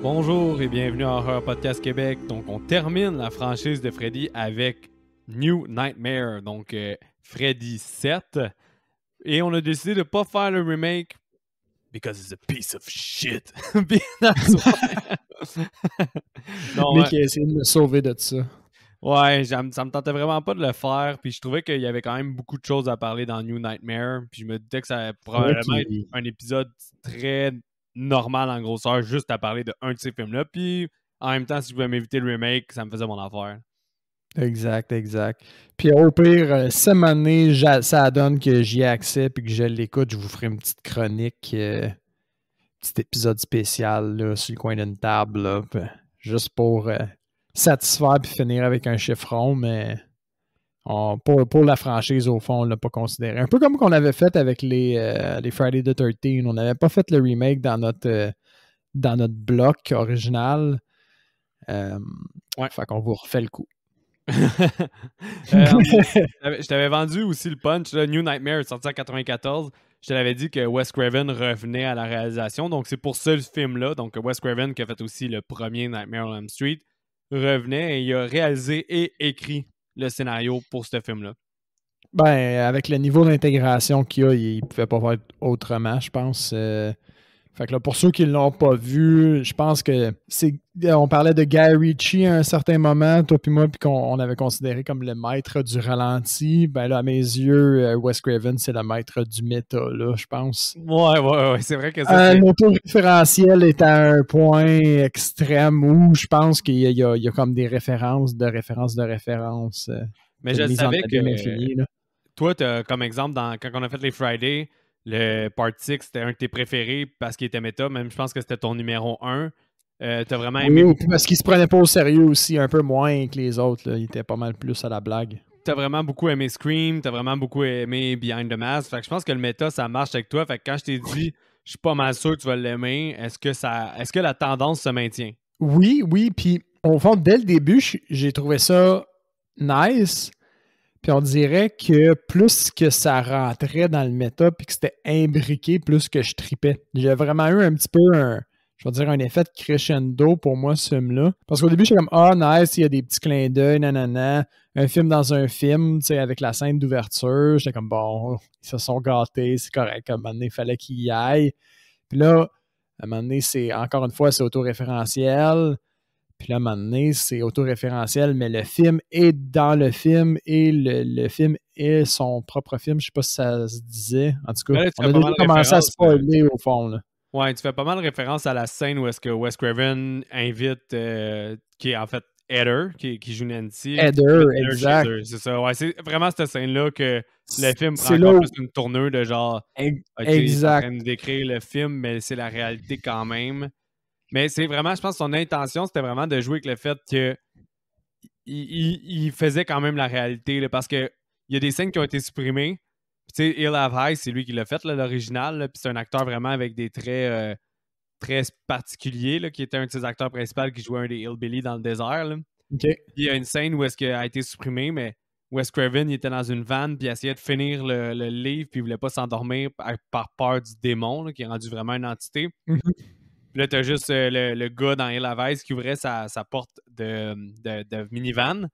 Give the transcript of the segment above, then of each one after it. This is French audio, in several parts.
Bonjour et bienvenue à Horror Podcast Québec. Donc, on termine la franchise de Freddy avec New Nightmare, donc Freddy 7. Et on a décidé de ne pas faire le remake because it's a piece of shit. That's why. Non, mais qui a essayé de me sauver de ça. Ouais, ça me tentait vraiment pas de le faire. Puis je trouvais qu'il y avait quand même beaucoup de choses à parler dans New Nightmare. Puis je me disais que ça allait probablement être un épisode très normal en grosseur, juste à parler de un de ces films-là. Puis en même temps, si je pouvais m'éviter le remake, ça me faisait mon affaire. Exact. Puis au pire, cette année, ça donne que j'y ai accès puis que je l'écoute, je vous ferai une petite chronique, petit épisode spécial là, sur le coin d'une table, là, juste pour satisfaire puis finir avec un chiffron, mais pour la franchise, au fond, on ne l'a pas considéré. Un peu comme qu'on avait fait avec les Friday the 13th. On n'avait pas fait le remake dans notre bloc original. Fait qu'on vous refait le coup. Je t'avais vendu aussi le punch, là, New Nightmare, sorti en 1994. Je te l'avais dit que Wes Craven revenait à la réalisation. Donc, c'est pour ce film-là. Donc, Wes Craven, qui a fait aussi le premier Nightmare on Elm Street, revenait et il a réalisé et écrit le scénario pour ce film-là. Ben, avec le niveau d'intégration qu'il y a, il ne pouvait pas faire autrement, je pense. Fait que là, pour ceux qui ne l'ont pas vu, je pense que on parlait de Guy Ritchie à un certain moment, toi puis moi, puis qu'on avait considéré comme le maître du ralenti. Ben là, à mes yeux, Wes Craven, c'est le maître du méta, là, je pense. Ouais, c'est vrai que ça. L'autoréférentiel est à un point extrême où je pense qu'il y a comme des références de références. Mais je savais que toi, comme exemple, quand on a fait les Friday, le Part 6, c'était un de tes préférés parce qu'il était méta. Même, je pense que c'était ton numéro 1. T'as vraiment aimé... Oui, parce qu'il se prenait pas au sérieux aussi, un peu moins que les autres. Là. Il était pas mal plus à la blague. T'as vraiment beaucoup aimé Scream, t'as vraiment beaucoup aimé Behind the Mask. Fait que je pense que le méta, ça marche avec toi. Fait que quand je t'ai dit, je suis pas mal sûr que tu vas l'aimer, est-ce que la tendance se maintient? Oui, puis au fond, dès le début, j'ai trouvé ça nice. Puis on dirait que plus que ça rentrait dans le méta puis que c'était imbriqué, plus que je tripais. J'ai vraiment eu un petit peu un effet de crescendo pour moi, ce film-là. Parce qu'au début, j'étais comme, nice, il y a des petits clins d'œil, nanana. Un film dans un film, tu sais, avec la scène d'ouverture. J'étais comme, bon, ils se sont gâtés, c'est correct. À un moment donné, il fallait qu'il y aille. Puis là, à un moment donné, encore une fois, c'est autoréférentiel. Puis là, à un moment donné, c'est autoréférentiel, mais le film est dans le film et le film est son propre film. Je sais pas si ça se disait. En tout cas, on a déjà commencé à spoiler au fond. Là. Ouais, tu fais pas mal référence à la scène où est-ce que Wes Craven invite, qui est en fait Heather, qui joue Nancy. Heather, exact. C'est ça, ouais, c'est vraiment cette scène-là que le film prend encore plus une tournure de genre... Exact. en train de décrire le film, mais c'est la réalité quand même. Mais c'est vraiment, je pense que son intention, c'était vraiment de jouer avec le fait que il faisait quand même la réalité, là, parce que il y a des scènes qui ont été supprimées. Tu sais, Hill Have High, c'est lui qui l'a fait, l'original. Puis c'est un acteur vraiment avec des traits très particuliers, là, qui était un de ses acteurs principaux qui jouait un des Hillbilly dans le désert. Là. Okay. Il y a une scène où est-ce qu'elle a été supprimée, mais Wes Craven, il était dans une vanne, puis il essayait de finir le livre, puis il voulait pas s'endormir par peur du démon, là, qui est rendu vraiment une entité. Mm-hmm. Puis là, t'as juste le gars dans Hill Have High qui ouvrait sa porte de minivan.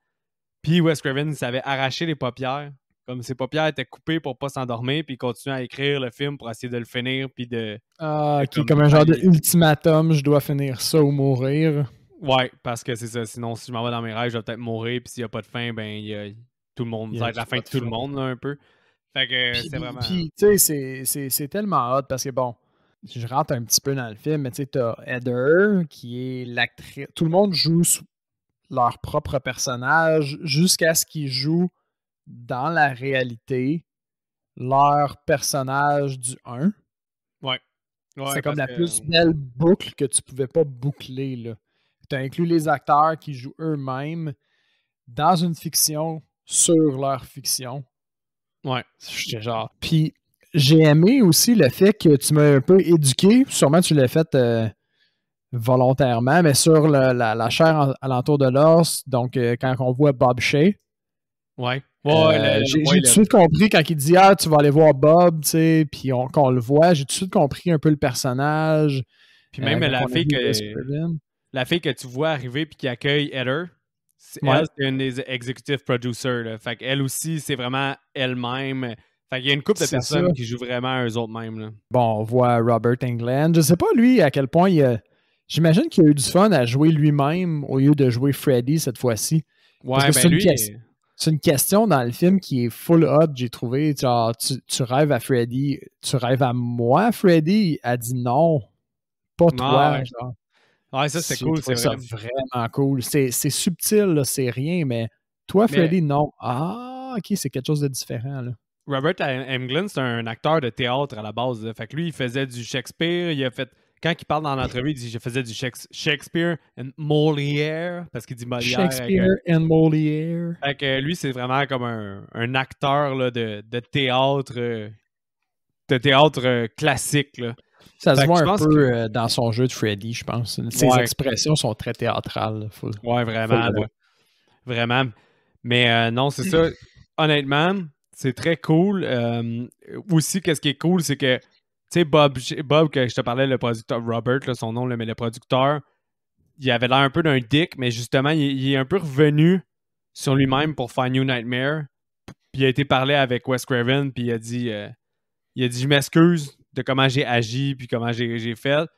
Puis Wes Craven, il savait arracher les paupières. Comme ses paupières étaient coupées pour pas s'endormir, puis il continuait à écrire le film pour essayer de le finir, puis de... comme un genre d'ultimatum, je dois finir ça ou mourir. Ouais, parce que c'est ça. Sinon, si je m'en vais dans mes rêves, je vais peut-être mourir, puis s'il n'y a pas de fin, ben, tout le monde... Ça va être la fin de tout le monde, là, un peu. Fait que c'est vraiment... Puis, tu sais, c'est tellement hot, parce que, bon, je rentre un petit peu dans le film, mais tu sais, t'as Heather, qui est l'actrice... Tout le monde joue leur propre personnage jusqu'à ce qu'ils jouent dans la réalité leur personnage du 1. Ouais. C'est comme la plus belle boucle que tu pouvais pas boucler, là. Tu as inclus les acteurs qui jouent eux-mêmes dans une fiction sur leur fiction. Ouais. J'étais genre... Puis j'ai aimé aussi le fait que tu m'as un peu éduqué, sûrement tu l'as fait volontairement, mais sur la chair alentour de l'os, donc quand on voit Bob Shea. Ouais. J'ai tout de suite compris quand il dit tu vas aller voir Bob, tu sais, puis qu'on le voit, j'ai tout de suite compris un peu le personnage. Puis même quand la on a fille vu Wes Craven. la fille que tu vois arriver puis qui accueille Heather, Ouais. elle, c'est une des executive producers. Là. Fait qu'elle aussi, c'est vraiment elle-même. Fait qu'il y a une couple de C'est personnes ça. qui jouent vraiment eux autres mêmes. Là. Bon, on voit Robert Englund. Je sais pas, lui, à quel point il a... J'imagine qu'il a eu du fun à jouer lui-même au lieu de jouer Freddy cette fois-ci. Parce Ouais, que ben lui. c'est une question dans le film qui est full hot, j'ai trouvé. Genre, tu rêves à Freddy. Tu rêves à moi, Freddy? Elle dit non, pas toi. Ouais. Genre. Ouais, ça c'est J'ai cool, c'est trouvé ça vrai. vraiment cool. C'est subtil, là, c'est rien, mais toi, Mais Freddy, non. Ah, ok, c'est quelque chose de différent. Là. Robert Englund, c'est un acteur de théâtre à la base. Là. Fait que lui, il faisait du Shakespeare. Il a fait. Quand il parle dans l'entrevue, il dit je faisais du Shakespeare and Molière parce qu'il dit Molière. Shakespeare and Molière. Fait que lui, c'est vraiment comme un acteur là, de théâtre classique. Là. Ça se Fait que voit je un pense peu dans son jeu de Freddy, je pense. Ses Ouais. expressions sont très théâtrales. Là. Ouais, vraiment. Là. Vraiment. Mais non, c'est ça. Honnêtement, c'est très cool. Aussi, qu'est-ce qui est cool, c'est que, tu sais, Bob, que je te parlais, le producteur, Robert, là, son nom, là, mais le producteur, il avait l'air un peu d'un dick, mais justement, il est un peu revenu sur lui-même pour faire New Nightmare. Puis il a été parlé avec Wes Craven, puis il a dit je m'excuse de comment j'ai agi, puis comment j'ai fait.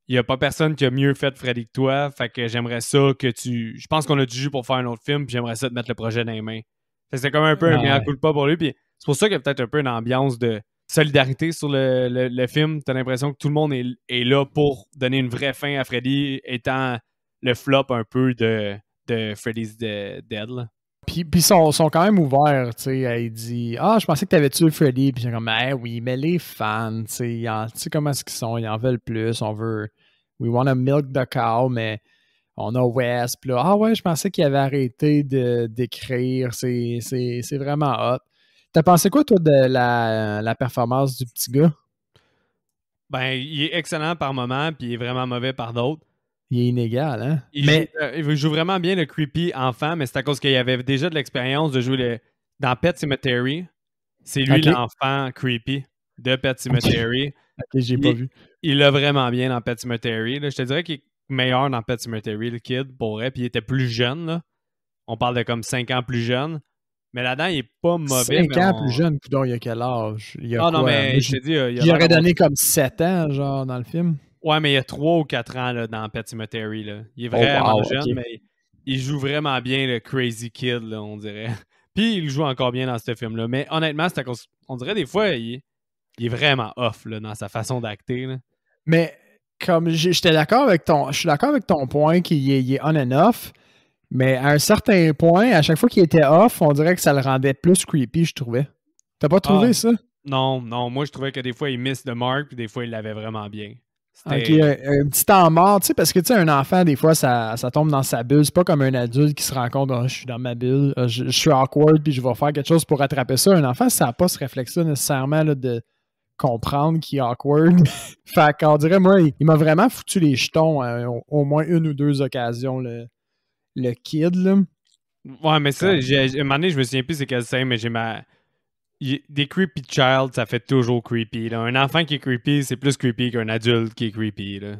Il n'y a pas personne qui a mieux fait Freddy que toi, fait que j'aimerais ça que tu... Je pense qu'on a du jus pour faire un autre film, puis j'aimerais ça te mettre le projet dans les mains. Fait que c'était comme un peu un mea culpa pour lui, puis c'est pour ça qu'il y a peut-être un peu une ambiance de solidarité sur le film. T'as l'impression que tout le monde est là pour donner une vraie fin à Freddy, étant le flop un peu de Freddy's Dead. Là. Puis ils sont quand même ouverts, tu sais. Il dit ah, je pensais que t'avais tué Freddy. Puis j'ai comme oui, mais les fans, tu sais comment est-ce qu'ils sont, ils en veulent plus. On veut, we want to milk the cow, mais on a Wes. Puis là, ah ouais, je pensais qu'il avait arrêté d'écrire. C'est vraiment hot. T'as pensé quoi, toi, de la performance du petit gars? Ben, il est excellent par moments, puis il est vraiment mauvais par d'autres. Il est inégal, hein? Il joue vraiment bien le creepy enfant, mais c'est à cause qu'il avait déjà de l'expérience de jouer dans Pet Sematary. C'est lui l'enfant creepy de Pet Sematary. Ok, j'ai pas vu. Il l'a vraiment bien dans Pet Sematary. Là. Je te dirais qu'il est meilleur dans Pet Sematary, le kid, pour vrai. Puis il était plus jeune. Là. On parle de comme 5 ans plus jeune. Mais là-dedans, il est pas mauvais. 5 ans plus jeune, coudonc, il a quel âge? Il a non, mais je te dis... il aurait donné comme 7 ans, genre, dans le film. Ouais, mais il y a 3 ou 4 ans là, dans Pet Sematary. Là. Il est vraiment jeune, mais il joue vraiment bien le crazy kid, là, on dirait. Puis il joue encore bien dans ce film-là. Mais honnêtement, c'est à cause... On dirait des fois, il est vraiment off là, dans sa façon d'acter. Là. Mais comme j'étais d'accord avec ton... Je suis d'accord avec ton point qu'il est on and off. Mais à un certain point, à chaque fois qu'il était off, on dirait que ça le rendait plus creepy, je trouvais. T'as pas trouvé ça? Non. Moi, je trouvais que des fois, il miss the mark, puis des fois, il l'avait vraiment bien. Ok, un petit temps mort, tu sais, parce que tu sais, un enfant, des fois, ça tombe dans sa bulle. C'est pas comme un adulte qui se rend compte, je suis dans ma bulle, je suis awkward, puis je vais faire quelque chose pour rattraper ça. Un enfant, ça n'a pas ce réflexe-là nécessairement là, de comprendre qu'il est awkward. Fait qu'on dirait, moi, il m'a vraiment foutu les jetons au moins une ou deux occasions, le kid, là. Ouais, mais ça, à un moment donné, je me souviens plus c'est quelle scène, mais j'ai des creepy child, ça fait toujours creepy. Là. Un enfant qui est creepy, c'est plus creepy qu'un adulte qui est creepy. Là.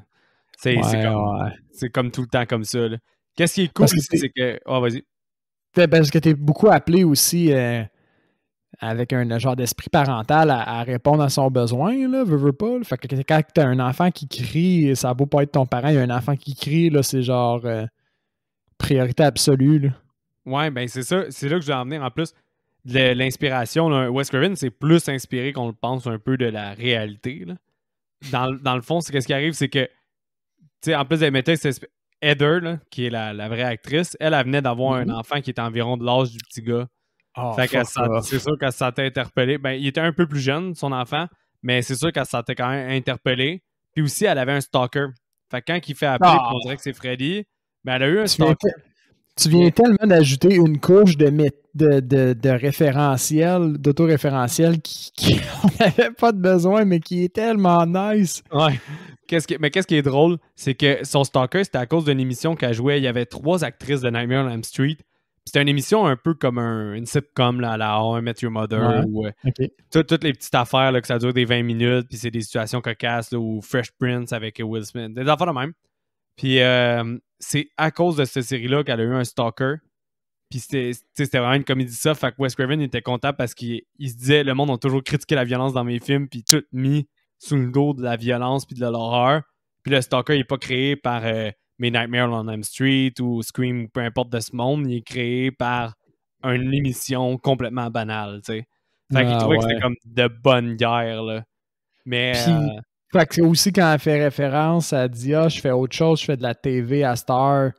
C'est comme tout le temps comme ça. Là. Qu'est-ce qui est cool aussi, c'est que... Oh, vas-y. Parce que t'es beaucoup appelé aussi avec un genre d'esprit parental à répondre à son besoin, là, veux pas. Là. Fait que quand t'as un enfant qui crie, ça a beau pas être ton parent, il y a un enfant qui crie, là, c'est genre priorité absolue. Là. Ouais, ben c'est ça. C'est là que je vais en venir. En plus, l'inspiration, Wes Craven, c'est plus inspiré qu'on le pense un peu de la réalité. Là. Dans le fond, c'est qu'est-ce qui arrive, c'est que, tu sais, en plus de mettre Heather, là, qui est la vraie actrice, elle venait d'avoir un enfant qui était environ de l'âge du petit gars. Fait que c'est sûr qu'elle se sentait interpellée. Ben, il était un peu plus jeune, son enfant, mais c'est sûr qu'elle se sentait quand même interpellée. Puis aussi, elle avait un stalker. Fait que quand il fait appeler, on dirait que c'est Freddy, ben elle a eu un stalker. Tu viens tellement d'ajouter une couche de référentiel, d'autoréférentiel qui on n'avait pas de besoin, mais qui est tellement nice. Ouais. Mais qu'est-ce qui est drôle, c'est que son stalker, c'était à cause d'une émission qu'elle jouait. Il y avait 3 actrices de Nightmare on Elm Street. C'était une émission un peu comme une sitcom là, à la How I Met Your Mother, ou toutes les petites affaires là, que ça dure des 20 minutes, puis c'est des situations cocasses, là, ou Fresh Prince avec Will Smith, des affaires de même. Puis c'est à cause de cette série-là qu'elle a eu un stalker. Puis c'était vraiment une comédie ça. Fait que Wes Craven était content parce qu'il se disait le monde a toujours critiqué la violence dans mes films, puis tout mis sous le dos de la violence puis de l'horreur. Puis le stalker, il n'est pas créé par mes Nightmare on Elm Street ou Scream ou peu importe de ce monde. Il est créé par une émission complètement banale, tu sais. Fait qu'il trouvait que c'était comme de bonne guerre, là. Mais... Fait que aussi, quand elle fait référence, elle dit « Ah, je fais autre chose, je fais de la TV à Star »,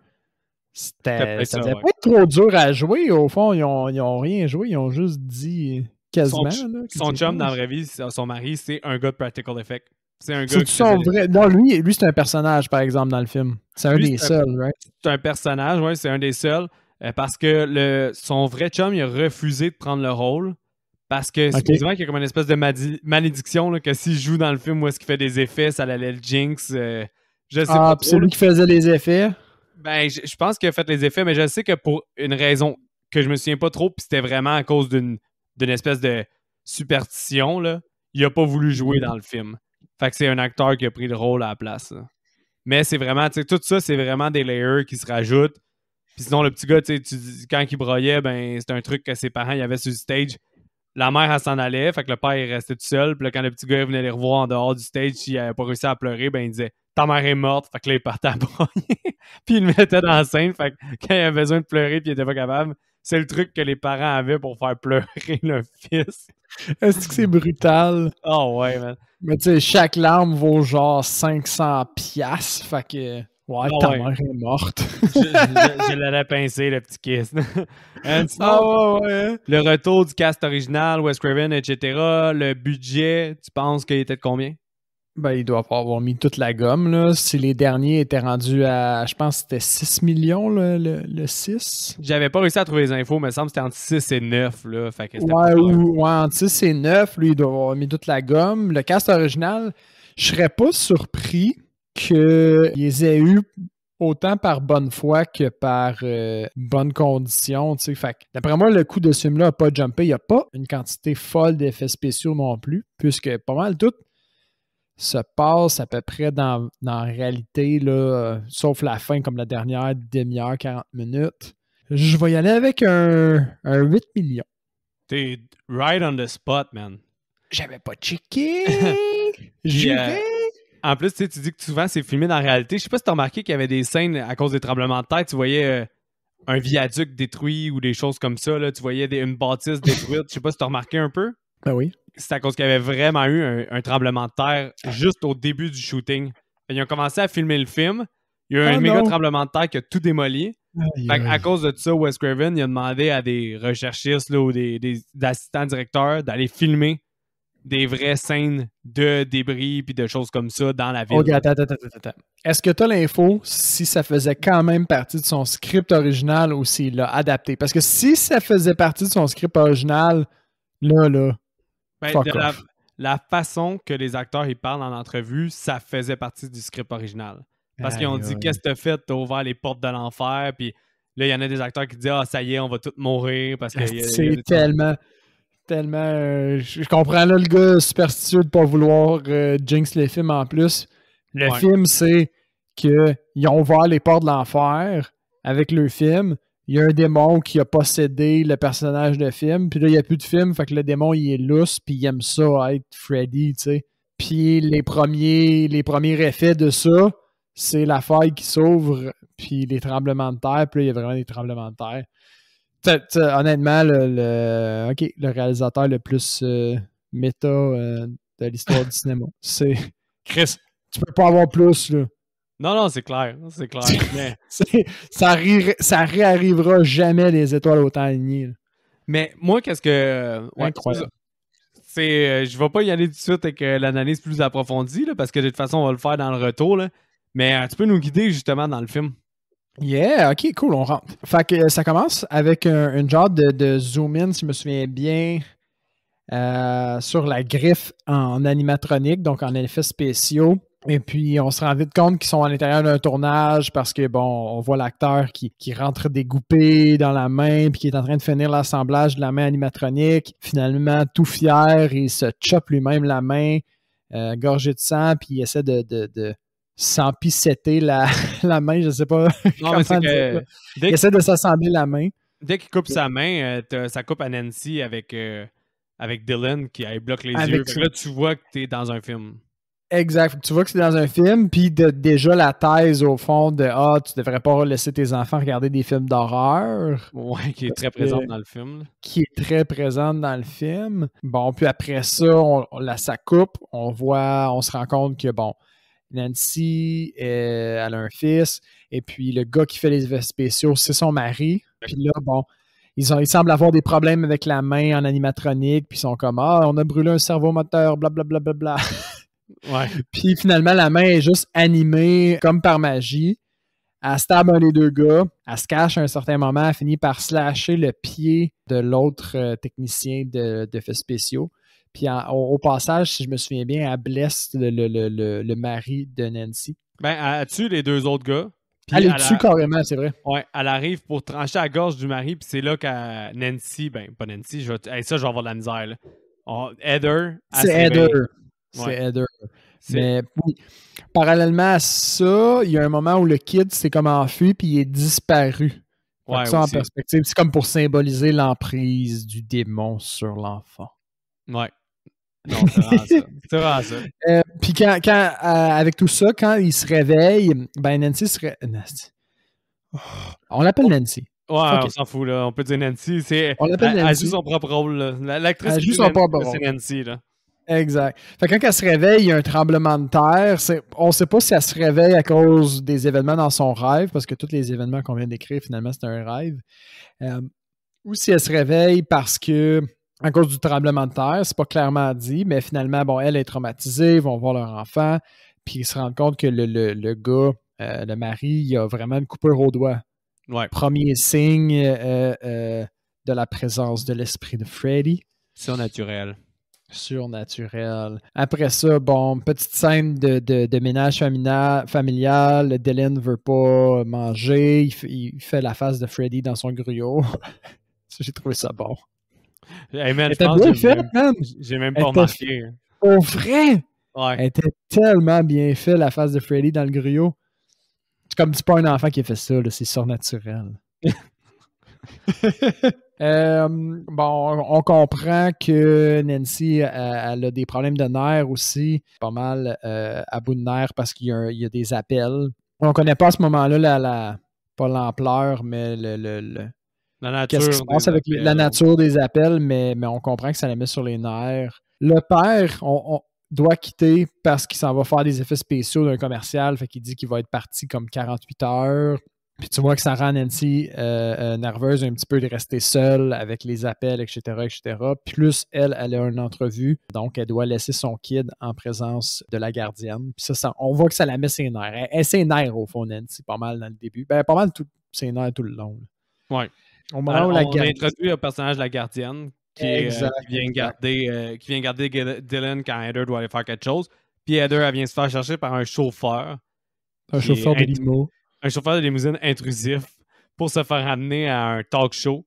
ça devait pas être trop dur à jouer. Au fond, ils ont rien joué, ils ont juste dit quasiment. Son chum, dans la vraie vie, son mari, c'est un gars de Practical Effect. C'est un gars vrai. Non, lui c'est un personnage, par exemple, dans le film. C'est un des seuls, right? C'est un personnage, oui, c'est un des seuls. Parce que son vrai chum, il a refusé de prendre le rôle. Parce que supposément qu'il y a comme une espèce de malédiction là, que s'il joue dans le film où est-ce qu'il fait des effets, ça allait le jinx. Je sais pas. C'est lui qui faisait les effets? Ben, je pense qu'il a fait les effets, mais je sais que pour une raison que je me souviens pas trop, puis c'était vraiment à cause d'une espèce de superstition, là, il a pas voulu jouer dans le film. Fait que c'est un acteur qui a pris le rôle à la place. Là. Mais c'est vraiment, tu sais, tout ça, c'est vraiment des layers qui se rajoutent. Puis sinon, le petit gars, tu sais, quand il broyait, ben, c'était un truc que ses parents y avaient sur le stage. La mère, elle s'en allait, fait que le père, il restait tout seul. Puis là, quand le petit gars venait les revoir en dehors du stage, s'il avait pas réussi à pleurer, ben, il disait « Ta mère est morte », fait que là, il partait à broyer. Puis il le mettait dans la scène, fait que quand il avait besoin de pleurer puis il était pas capable, c'est le truc que les parents avaient pour faire pleurer leur fils. Est-ce que c'est brutal? Oh ouais, man. Mais tu sais, chaque larme vaut genre 500$, fait que... Ouais, ta mère est morte. je l'avais pincé, le petit kiss. Sinon, le retour du cast original, Wes Craven, etc., le budget, tu penses qu'il était de combien? Ben, il doit pas avoir mis toute la gomme, là. Si les derniers étaient rendus à, je pense que c'était 6 millions, le 6. J'avais pas réussi à trouver les infos, mais il me semble que c'était entre 6 et 9, là. Fait que entre 6 et 9, lui, il doit avoir mis toute la gomme. Le cast original, je serais pas surpris qu'ils aient eu autant par bonne foi que par bonne condition. T'sais. Fait que, d'après moi, le coût de ce film-là n'a pas jumpé. Il n'y a pas une quantité folle d'effets spéciaux non plus, puisque pas mal tout se passe à peu près dans la réalité, là, sauf la fin, comme la dernière demi-heure, 40 minutes. Je vais y aller avec un 8 millions. T'es right on the spot, man. J'avais pas checké. J'irais. En plus, tu dis que souvent c'est filmé dans la réalité. Je sais pas si tu as remarqué qu'il y avait des scènes à cause des tremblements de terre. Tu voyais un viaduc détruit ou des choses comme ça. Là. Tu voyais une bâtisse détruite. Je sais pas si tu as remarqué un peu. Ben oui. C'est à cause qu'il y avait vraiment eu un tremblement de terre juste au début du shooting. Ils ont commencé à filmer le film. Il y a eu un méga tremblement de terre qui a tout démoli. À cause de ça, Wes Craven il a demandé à des recherchistes là, ou des assistants directeurs d'aller filmer des vraies scènes de débris puis de choses comme ça dans la ville. Ok, attends. Est-ce que tu as l'info si ça faisait quand même partie de son script original ou s'il l'a adapté? Parce que si ça faisait partie de son script original, là, fuck off. La façon que les acteurs ils parlent en entrevue, ça faisait partie du script original. Parce qu'ils ont dit, qu'est-ce que t'as fait? T'as ouvert les portes de l'enfer, puis là, il y en a des acteurs qui disent, ah, ça y est, on va tous mourir. Parce que c'est tellement... je comprends là le gars superstitieux de pas vouloir jinx les films en plus. Le film, c'est qu'ils ont ouvert les portes de l'enfer avec le film. Il y a un démon qui a possédé le personnage de film. Puis là, il n'y a plus de film. Fait que le démon, il est lousse. Puis il aime ça être Freddy, tu sais. Puis les premiers effets de ça, c'est la faille qui s'ouvre. Puis les tremblements de terre. Puis là, il y a vraiment des tremblements de terre. Honnêtement, le réalisateur le plus méta de l'histoire du cinéma. C'est Chris, tu peux pas avoir plus, là. Non, c'est clair. Mais... ça réarrivera jamais les étoiles autant alignées. Là. Mais moi, qu'est-ce que... Incroyable. Je vais pas y aller tout de suite avec l'analyse plus approfondie, là, parce que de toute façon, on va le faire dans le retour. Là. Mais tu peux nous guider justement dans le film. Yeah, ok, cool, on rentre. Fait que ça commence avec un genre de zoom-in, si je me souviens bien, sur la griffe en animatronique, donc en effets spéciaux. Et puis, on se rend vite compte qu'ils sont à l'intérieur d'un tournage parce que, bon, on voit l'acteur qui rentre dégoupé dans la main puis qui est en train de finir l'assemblage de la main animatronique. Finalement, tout fier, il se chope lui-même la main, gorgé de sang, puis il essaie de s'empicetter la main, je sais pas Non, comment mais c'est dire. que Il essaie de s'assembler la main. dès qu'il coupe sa main, ça coupe à Nancy avec Dylan qui elle bloque les yeux. Fait que là, tu vois que t'es dans un film. Exact. Tu vois que c'est dans un film, puis déjà la thèse au fond de tu devrais pas laisser tes enfants regarder des films d'horreur. Ouais, qui est très présente dans le film. Là. Qui est très présente dans le film. Bon, puis après ça, ça coupe. On se rend compte que, bon, Nancy, elle a un fils, et puis le gars qui fait les effets spéciaux, c'est son mari. Puis là, bon, ils semblent avoir des problèmes avec la main en animatronique, puis ils sont comme on a brûlé un servomoteur, blablabla. Bla, bla, bla. Ouais. Puis finalement, la main est juste animée comme par magie. Elle stab un des deux gars, elle se cache à un certain moment, elle finit par slasher le pied de l'autre technicien d'effets spéciaux. Puis au passage, si je me souviens bien, elle blesse le mari de Nancy. Ben, elle tue les deux autres gars. Elle les tue carrément, c'est vrai. Ouais, elle arrive pour trancher la gorge du mari, puis c'est là que Nancy, ben pas Nancy, ça je vais avoir de la misère. Là. Heather. C'est Heather. C'est Heather. Mais oui, parallèlement à ça, il y a un moment où le kid s'est comme enfui puis il est disparu. Ouais, ça en perspective, c'est comme pour symboliser l'emprise du démon sur l'enfant. Ouais. Non, c'est vraiment ça. C'est vraiment ça. Puis avec tout ça, quand il se réveille, ben Nancy serait. On l'appelle Nancy. Ouais, on s'en fout, là. On peut dire Nancy. On l'appelle Nancy. Elle joue son propre rôle, là. L'actrice elle joue son propre rôle. C'est Nancy, là. Exact. Fait que quand elle se réveille, il y a un tremblement de terre. On ne sait pas si elle se réveille à cause des événements dans son rêve, parce que tous les événements qu'on vient d'écrire, finalement, c'est un rêve. Ou si elle se réveille parce que, à cause du tremblement de terre, c'est pas clairement dit, mais finalement, bon, elle est traumatisée, ils vont voir leur enfant, puis ils se rendent compte que le gars, le mari, il a vraiment une coupure au doigt. Ouais. Premier signe de la présence de l'esprit de Freddy. Surnaturel. Après ça, bon, petite scène de ménage familial. Dylan ne veut pas manger. Il fait la face de Freddy dans son gruau. J'ai trouvé ça bon. Hey man, j'ai même pas remarqué. Au vrai? Ouais. Elle était tellement bien faite, la face de Freddy dans le gruau. C'est pas un enfant qui a fait ça, là, c'est surnaturel. Bon, on comprend que Nancy elle a des problèmes de nerfs aussi, pas mal à bout de nerfs parce qu'il y a des appels. On connaît pas à ce moment-là pas l'ampleur, mais la nature. Qu'est-ce qui se passe avec la nature des appels, mais on comprend que ça la met sur les nerfs. Le père, on doit quitter parce qu'il s'en va faire des effets spéciaux d'un commercial, fait qu'il dit qu'il va être parti comme 48 heures. Puis tu vois que ça rend Nancy nerveuse un petit peu de rester seule avec les appels, etc., etc. Plus elle a une entrevue, donc elle doit laisser son kid en présence de la gardienne. Puis ça, on voit que ça la met ses nerfs. Elle ses nerfs au fond, Nancy, pas mal dans le début. Ben, pas mal ses nerfs tout le long. Oui. On a introduit un personnage de la gardienne qui vient garder Dylan quand Heather doit aller faire quelque chose. Puis Heather, elle vient se faire chercher par un chauffeur. Un chauffeur de limo. Un chauffeur de limousine intrusif pour se faire amener à un talk show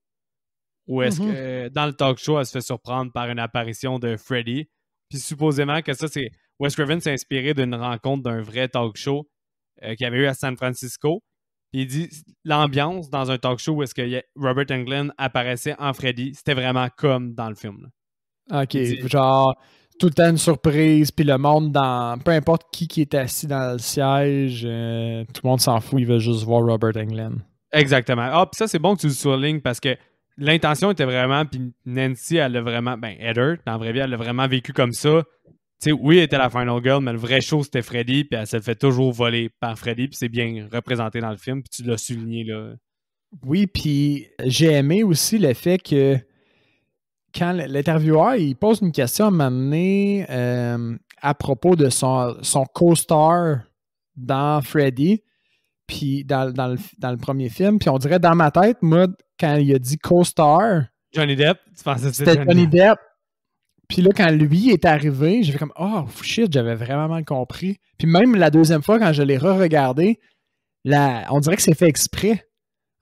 où est-ce que dans le talk show, elle se fait surprendre par une apparition de Freddy. Puis supposément que ça, c'est Wes Craven s'est inspiré d'une rencontre d'un vrai talk show qu'il y avait eu à San Francisco. Puis il dit l'ambiance dans un talk show où est-ce que Robert Englund apparaissait en Freddy, c'était vraiment comme dans le film. Là. OK, genre tout le temps une surprise, puis le monde peu importe qui est assis dans le siège, tout le monde s'en fout, il veut juste voir Robert Englund. Exactement. Ah, puis ça, c'est bon que tu le soulignes parce que l'intention était vraiment, puis Nancy, elle l'a vraiment, Heather, dans la vraie vie, elle l'a vraiment vécu comme ça. Tu sais, oui, elle était la Final Girl, mais le vrai show, c'était Freddy, puis elle se fait toujours voler par Freddy, puis c'est bien représenté dans le film, puis tu l'as souligné, là. Oui, puis j'ai aimé aussi le fait que quand l'intervieweur, il pose une question à un moment donné à propos de son co-star dans Freddy, puis dans le premier film, puis on dirait dans ma tête, moi, quand il a dit co-star... Johnny Depp, tu pensais que c'était Johnny Depp. Puis là, quand lui est arrivé, j'ai fait comme « Oh, shit, j'avais vraiment mal compris. » Puis même la deuxième fois, quand je l'ai re-regardé, on dirait que c'est fait exprès.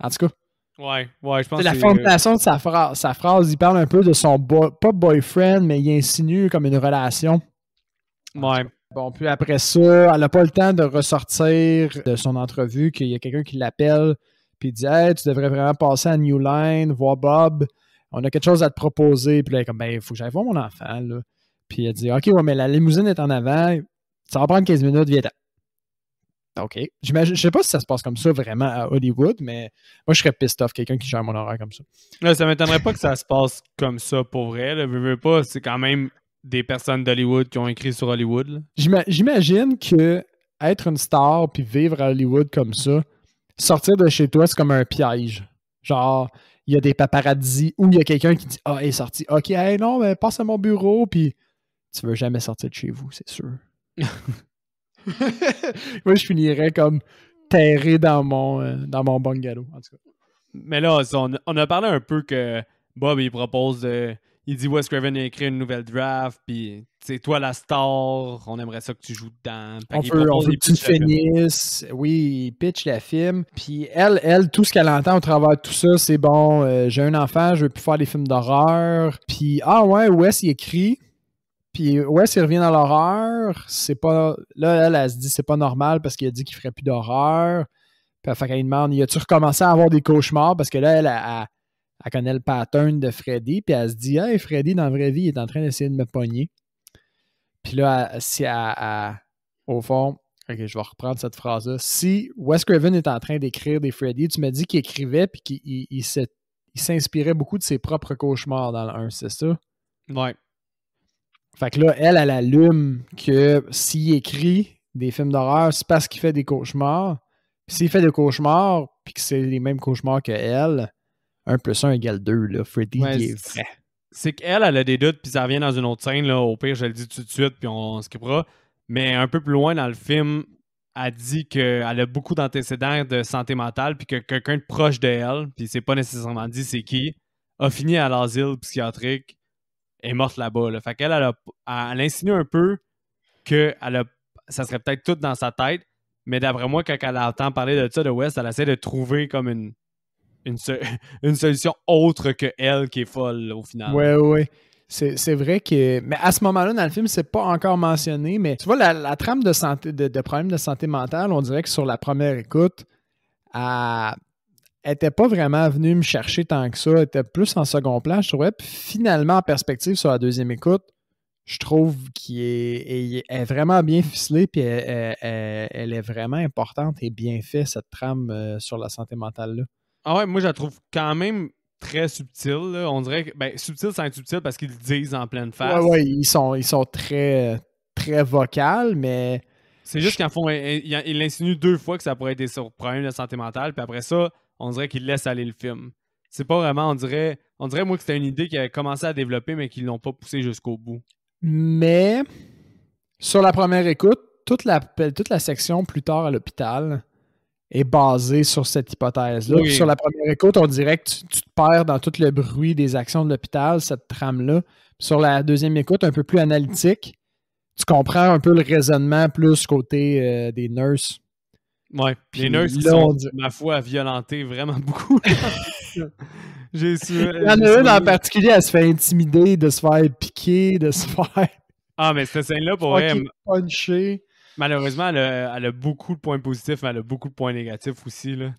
En tout cas, Ouais, je pense c'est la que formulation de sa phrase, il parle un peu de son pas boyfriend, mais il insinue comme une relation. ouais. Bon, puis après ça, elle n'a pas le temps de ressortir de son entrevue, qu'il y a quelqu'un qui l'appelle, puis il dit « Hey, tu devrais vraiment passer à New Line, voir Bob. On a quelque chose à te proposer. » Puis là, elle est comme « Ben, il faut que j'aille voir mon enfant. » là. Puis elle dit « OK, ouais, mais la limousine est en avant. Ça va prendre 15 minutes, viens-t'en. » OK. Je sais pas si ça se passe comme ça vraiment à Hollywood, mais moi, je serais pissed off quelqu'un qui gère mon horaire comme ça. Là, ça m'étonnerait pas que ça se passe comme ça pour vrai. Là. Veux pas, c'est quand même des personnes d'Hollywood qui ont écrit sur Hollywood. Là. J'imagine que être une star puis vivre à Hollywood comme ça, sortir de chez toi, c'est comme un piège. Genre, il y a des paparazzis ou il y a quelqu'un qui dit « Ah, il est sorti. OK, hey, non, mais passe à mon bureau. » Puis tu veux jamais sortir de chez vous, c'est sûr. Moi, je finirais comme terré dans mon bungalow, en tout cas. Mais là, on a parlé un peu que Bob, il propose il dit Wes Craven a écrit une nouvelle draft, puis c'est toi la star, on aimerait ça que tu joues dedans. On veut que tu finisses. Oui, il pitch la film. Puis elle, tout ce qu'elle entend au travers de tout ça, c'est bon, j'ai un enfant, je veux plus faire des films d'horreur. Puis, ah ouais, Wes, il écrit. Puis Wes, il revient dans l'horreur. C'est pas. Là, elle se dit c'est pas normal parce qu'il a dit qu'il ferait plus d'horreur. Puis elle lui demande, y a-tu recommencé à avoir des cauchemars? Parce que là, elle connaît le pattern de Freddy. Puis elle se dit, hey, Freddy, dans la vraie vie, il est en train d'essayer de me pogner. Puis là, au fond, ok, je vais reprendre cette phrase-là. Si Wes Craven est en train d'écrire des Freddy, tu me dis qu'il écrivait puis qu'il s'inspirait beaucoup de ses propres cauchemars dans le 1, c'est ça? Ouais. Fait que là, elle allume que s'il écrit des films d'horreur, c'est parce qu'il fait des cauchemars. Puis s'il fait des cauchemars, puis que c'est les mêmes cauchemars que elle, 1 + 1 = 2, là. Freddy, il est vrai. C'est qu'elle, elle a des doutes, puis ça revient dans une autre scène, là. Au pire, je le dis tout de suite, puis on skippera. Mais un peu plus loin dans le film, elle dit qu'elle a beaucoup d'antécédents de santé mentale, puis que quelqu'un de proche d'elle, puis c'est pas nécessairement dit c'est qui, a fini à l'asile psychiatrique, est morte là-bas. Là. Fait qu'elle, elle insinue un peu que ça serait peut-être tout dans sa tête, mais d'après moi, quand elle entend parler de ça de West, elle essaie de trouver comme une solution autre que elle qui est folle là, au final. Ouais. C'est vrai que. Mais à ce moment-là, dans le film, c'est pas encore mentionné, mais tu vois, la trame de santé, de problèmes de santé mentale, on dirait que sur la première écoute, elle n'était pas vraiment venue me chercher tant que ça. Elle était plus en second plan, je trouvais. Puis finalement, en perspective, sur la deuxième écoute, je trouve qu'il est vraiment bien ficelé, puis elle est vraiment importante et bien fait, cette trame sur la santé mentale-là. Ah ouais, moi, je la trouve quand même très subtile. Là. On dirait que, subtil sans être subtil parce qu'ils le disent en pleine face. Ouais, ils sont très, très vocales, mais... C'est juste qu'en fond, il insinue 2 fois que ça pourrait être des problèmes de santé mentale, puis après ça, on dirait qu'il laisse aller le film. C'est pas vraiment, on dirait moi que c'était une idée qui avait commencé à développer, mais qu'ils l'ont pas poussé jusqu'au bout. Mais, sur la première écoute, toute la section plus tard à l'hôpital est basée sur cette hypothèse-là. Oui. Sur la première écoute, on dirait que tu te perds dans tout le bruit des actions de l'hôpital, cette trame-là. Sur la deuxième écoute, un peu plus analytique, tu comprends un peu le raisonnement plus côté des nurses. Ouais, puis les nurses là, sont, ma foi, violentées vraiment beaucoup. Il y en a une en particulier, elle se fait intimider, de se faire piquer, de se faire... Ah, mais cette scène-là, pour elle, puncher. Malheureusement, elle a beaucoup de points positifs, mais elle a beaucoup de points négatifs aussi. Là.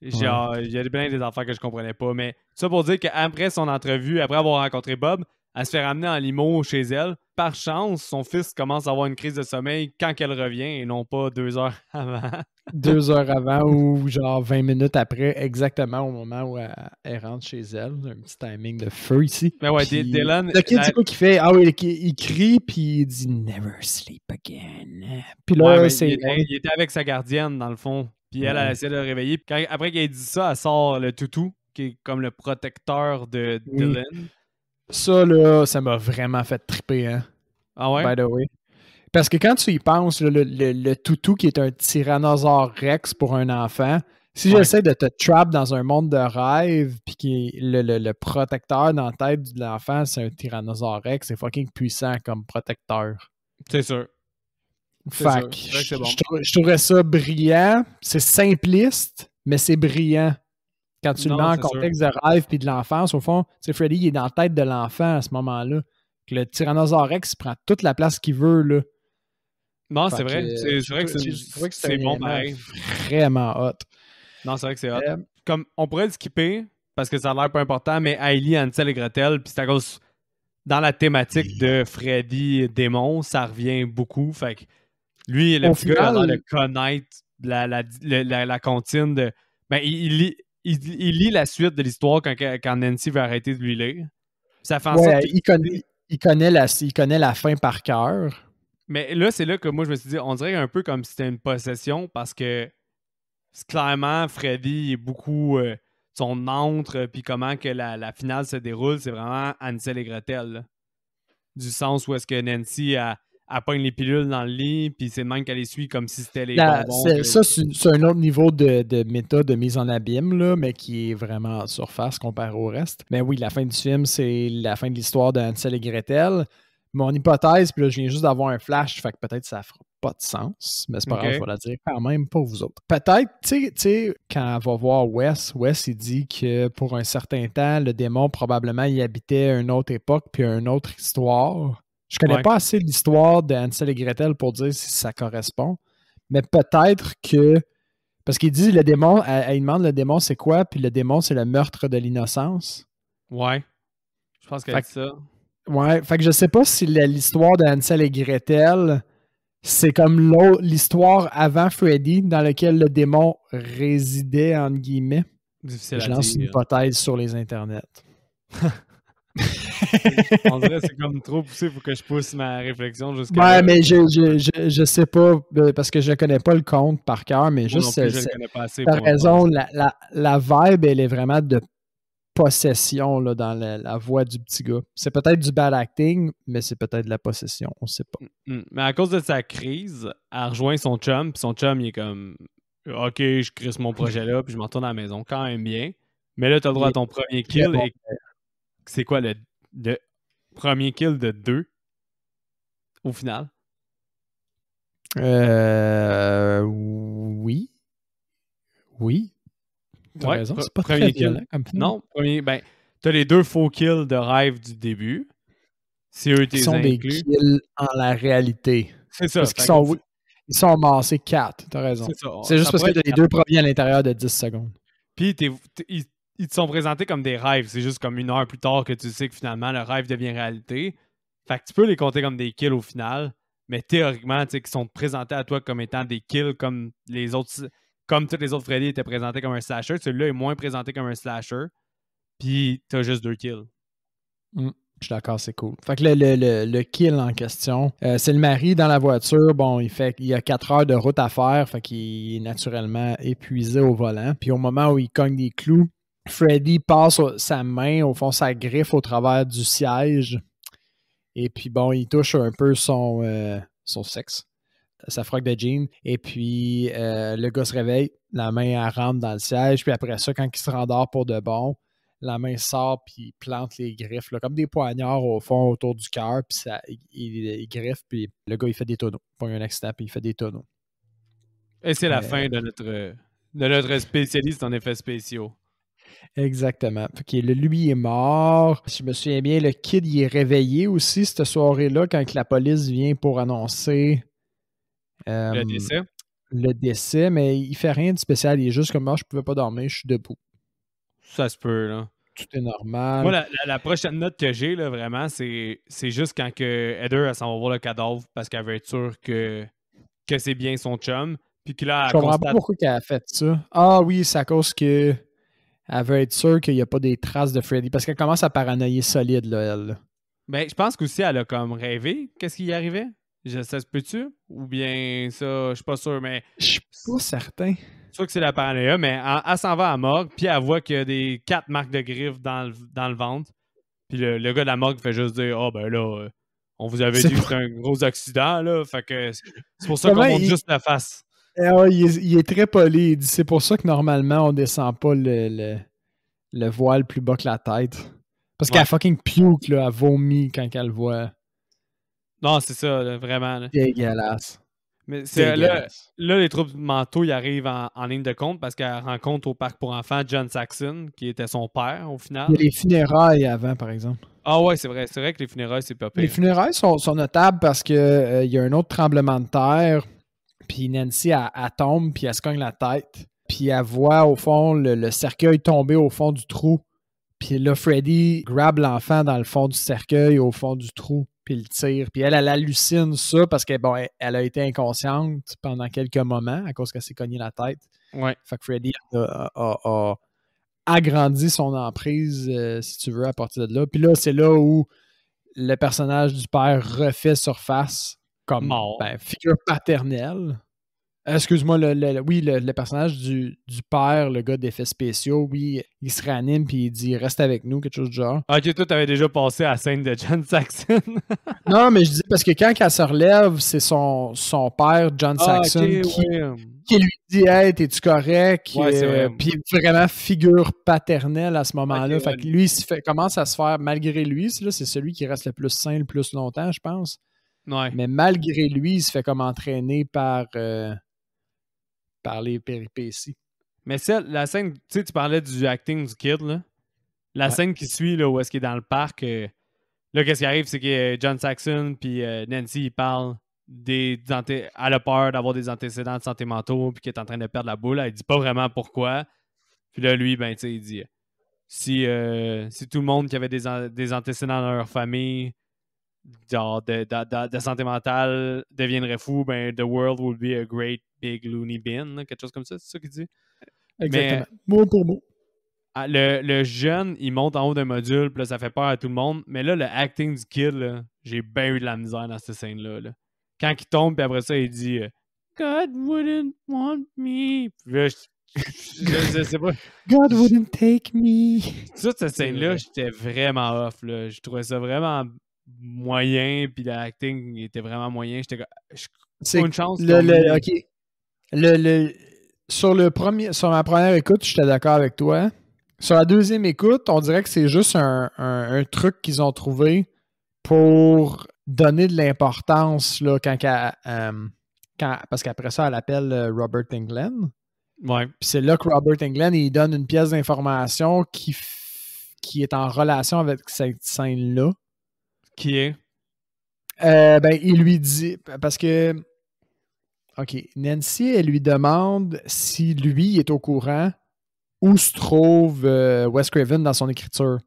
Genre, il y a plein des affaires que je comprenais pas. Mais ça pour dire qu'après son entrevue, après avoir rencontré Bob, elle se fait ramener en limo chez elle. Par chance, son fils commence à avoir une crise de sommeil quand elle revient et non pas 2 heures avant. 2 heures avant ou genre 20 minutes après, exactement au moment où elle rentre chez elle. Un petit timing de feu ici. Mais ouais, puis, Dylan... Le kid, c'est quoi qu'il fait? Ah oui, il crie, puis il dit « Never sleep again ». Puis là, ouais, il était avec sa gardienne, dans le fond. Puis elle essaie de le réveiller. Puis après qu'elle dit ça, elle sort le toutou, qui est comme le protecteur de Dylan. Ça, là, ça m'a vraiment fait triper, hein? Ah ouais? By the way. Parce que quand tu y penses, le toutou qui est un tyrannosaure rex pour un enfant, Si j'essaie de te trap dans un monde de rêve, puis que le protecteur dans la tête de l'enfant, c'est un Tyrannosaure Rex, c'est fucking puissant comme protecteur. C'est sûr. Fait que je trouverais ça brillant. C'est simpliste, mais c'est brillant. Quand tu le mets en contexte de rêve puis de l'enfance, au fond, tu sais, Freddy, il est dans la tête de l'enfant à ce moment-là. Que le Tyrannosaure Rex prend toute la place qu'il veut, là. Non, c'est vrai. C'est vrai que c'est bon pareil. Vraiment hot. Non, c'est vrai que c'est hot. Comme, on pourrait le skipper parce que ça a l'air pas important, mais Hailey, Hansel et Gretel, puis c'est à cause dans la thématique de Freddy démon, ça revient beaucoup. Fait que lui, le petit gars, il a l'air de connaître la comptine de. Ben, il lit la suite de l'histoire quand Nancy veut arrêter de lui lire. Ça fait en sorte il connaît la fin par cœur. Mais là, c'est là que moi, je me suis dit, on dirait un peu comme si c'était une possession parce que clairement, Freddy est beaucoup son entre, puis comment que la finale se déroule, c'est vraiment Hansel et Gretel. Là. Du sens où est-ce que Nancy elle pogne les pilules dans le lit, puis c'est le même qu'elle les suit comme si c'était les bonbons. Ça, c'est un autre niveau de méta de mise en abîme, là, mais qui est vraiment en surface comparé au reste. Mais oui, la fin du film, c'est la fin de l'histoire de Hansel et Gretel. Mon hypothèse, puis là, je viens juste d'avoir un flash, fait que peut-être ça fera pas de sens, mais c'est pas grave, je vais la dire quand même pour vous autres. Peut-être, tu sais, quand on va voir Wes, il dit que pour un certain temps, le démon, probablement, il habitait une autre époque puis une autre histoire. Je connais pas assez l'histoire de Hansel et Gretel pour dire si ça correspond, mais peut-être que... Parce qu'il dit, le démon, il demande le démon c'est quoi, puis le démon, c'est le meurtre de l'innocence. Ouais, je pense qu'elle dit ça. Ouais, fait que je sais pas si l'histoire de Hansel et Gretel, c'est comme l'histoire avant Freddy, dans laquelle le démon résidait, entre guillemets. Difficile je lance une hypothèse sur les internets. On dirait que c'est comme trop poussé pour que je pousse ma réflexion jusqu'à là. Mais je sais pas, parce que je connais pas le conte par cœur, mais juste... T'as raison, la vibe, elle est vraiment de possession là, dans la voix du petit gars. C'est peut-être du bad acting, mais c'est peut-être de la possession. On sait pas. Mais à cause de sa crise, elle rejoint son chum, puis son chum, il est comme OK, je crisse mon projet là, puis je m'en retourne à la maison quand même bien. Mais là, t'as le droit à ton premier kill. Et c'est quoi le premier kill de 2 au final? Oui. Oui. T'as raison, c'est pas premier très violent comme film. Non, t'as les 2 faux kills de rêve du début. C'est eux tes sont des kills en la réalité. C'est ça. Parce qu'ils sont massés 4, t'as raison. C'est juste parce que les 2 proviennent à l'intérieur de 10 secondes. Puis ils te sont présentés comme des rêves. C'est juste comme 1 heure plus tard que tu sais que finalement le rêve devient réalité. Fait que tu peux les compter comme des kills au final. Mais théoriquement, tu sais, qu'ils sont présentés à toi comme étant des kills comme les autres... Comme tous les autres Freddy étaient présentés comme un slasher, celui-là est moins présenté comme un slasher. Puis t'as juste 2 kills. Je suis d'accord, c'est cool. Fait que le kill en question, c'est le mari dans la voiture. Bon, il a 4 heures de route à faire, fait qu'il est naturellement épuisé au volant. Puis au moment où il cogne des clous, Freddy passe sa main, au fond, sa griffe au travers du siège. Et puis bon, il touche un peu son sexe. Sa froc de jean, et puis le gars se réveille, la main elle rentre dans le siège, puis après ça, quand il se rendort pour de bon, la main sort, puis il plante les griffes, là, comme des poignards au fond autour du cœur, puis il griffe, puis le gars il fait des tonneaux. Il a un accident, puis il fait des tonneaux. Et c'est la fin de notre spécialiste en effets spéciaux. Exactement. Fait que lui est mort. Si je me souviens bien, le kid il est réveillé aussi cette soirée-là quand la police vient pour annoncer le décès? Le décès, mais il fait rien de spécial. Il est juste comme moi, je pouvais pas dormir, je suis debout. Ça se peut, là. Tout est normal. Moi, la prochaine note que j'ai, là, vraiment, c'est juste quand que Heather, elle s'en va voir le cadavre parce qu'elle veut être sûre que c'est bien son chum. Puis que là, je comprends pas pourquoi elle a fait ça. Ah oui, c'est à cause que elle veut être sûre qu'il n'y a pas des traces de Freddy. Parce qu'elle commence à paranoïer solide, là, elle. Ben, je pense qu'aussi, elle a comme rêvé. Qu'est-ce qui y arrivait? Ça se peut-tu? Ou bien ça, je suis pas sûr, mais... Je suis pas certain. C'est sûr que c'est la paranoïa, mais elle s'en va à la morgue, puis elle voit qu'il y a des 4 marques de griffes dans le ventre. Puis le gars de la morgue fait juste dire « Ah, ben là, on vous avait dit que c'était un gros accident, là. » Fait que c'est pour ça qu'on montre juste la face. Il est très poli. Il dit c'est pour ça que normalement, on descend pas le voile plus bas que la tête. Parce qu'elle fucking puke, là, elle vomit quand elle le voit. Non, c'est ça, là, vraiment. Là. Dégueulasse. Mais c'est là, les troubles mentaux, ils arrivent en ligne de compte parce qu'elle rencontre au parc pour enfants John Saxon, qui était son père au final. Il y a les funérailles avant, par exemple. Ah ouais, c'est vrai que les funérailles, c'est pas pire. Les funérailles sont notables parce que il y a un autre tremblement de terre, puis Nancy, elle tombe, puis elle se cogne la tête, puis elle voit au fond le cercueil tomber au fond du trou. Puis là, Freddy grabe l'enfant dans le fond du cercueil, au fond du trou, puis il tire. Puis elle hallucine ça parce que bon, elle a été inconsciente pendant quelques moments à cause qu'elle s'est cognée la tête. Ouais. Fait que Freddy a agrandi son emprise, si tu veux, à partir de là. Puis là, c'est là où le personnage du père refait surface comme figure paternelle. Excuse-moi, le personnage du père, le gars d'effets spéciaux, oui, il se réanime puis il dit « Reste avec nous », quelque chose du genre. Ok, toi, t'avais déjà passé à la scène de John Saxon. Non, mais je dis parce que quand elle se relève, c'est son père, John Saxon, qui lui dit « Hey, t'es-tu correct? » Puis vraiment figure paternelle à ce moment-là. Fait que lui, commence à se faire, malgré lui, c'est celui qui reste le plus sain le plus longtemps, je pense. Ouais. Mais malgré lui, il se fait comme entraîner par les péripéties. Mais la scène, tu sais, tu parlais du acting du kid, là. La scène qui suit, là, où est-ce qu'il est dans le parc, là, qu'est-ce qui arrive, c'est que John Saxon puis Nancy, ils parlent elle a peur d'avoir des antécédents de santé mentaux puis qu'elle est en train de perdre la boule. Elle dit pas vraiment pourquoi. Puis là, lui, ben, tu sais, il dit si tout le monde qui avait des antécédents dans leur famille genre de santé mentale deviendrait fou, ben, the world would be a great big loony bin, là, quelque chose comme ça, c'est ça qu'il dit? Exactement. Mot pour mot. Le jeune, il monte en haut d'un module, puis là, ça fait peur à tout le monde. Mais là, le acting du kid, là, j'ai bien eu de la misère dans cette scène-là. Là. Quand il tombe, puis après ça, il dit God wouldn't want me. Puis là, je sais pas. God wouldn't take me. Cette scène-là, j'étais vraiment off. Là. Je trouvais ça vraiment moyen, puis l'acting était vraiment moyen. C'est une chance. OK. Sur ma première écoute, j'étais d'accord avec toi. Sur la deuxième écoute, on dirait que c'est juste un truc qu'ils ont trouvé pour donner de l'importance là, parce qu'après ça, elle appelle Robert Englund. Ouais. Puis c'est là que Robert Englund, il donne une pièce d'information qui est en relation avec cette scène-là. Qui est? Il lui dit... Parce que... OK. Nancy, elle lui demande si lui est au courant où se trouve Wes Craven dans son écriture.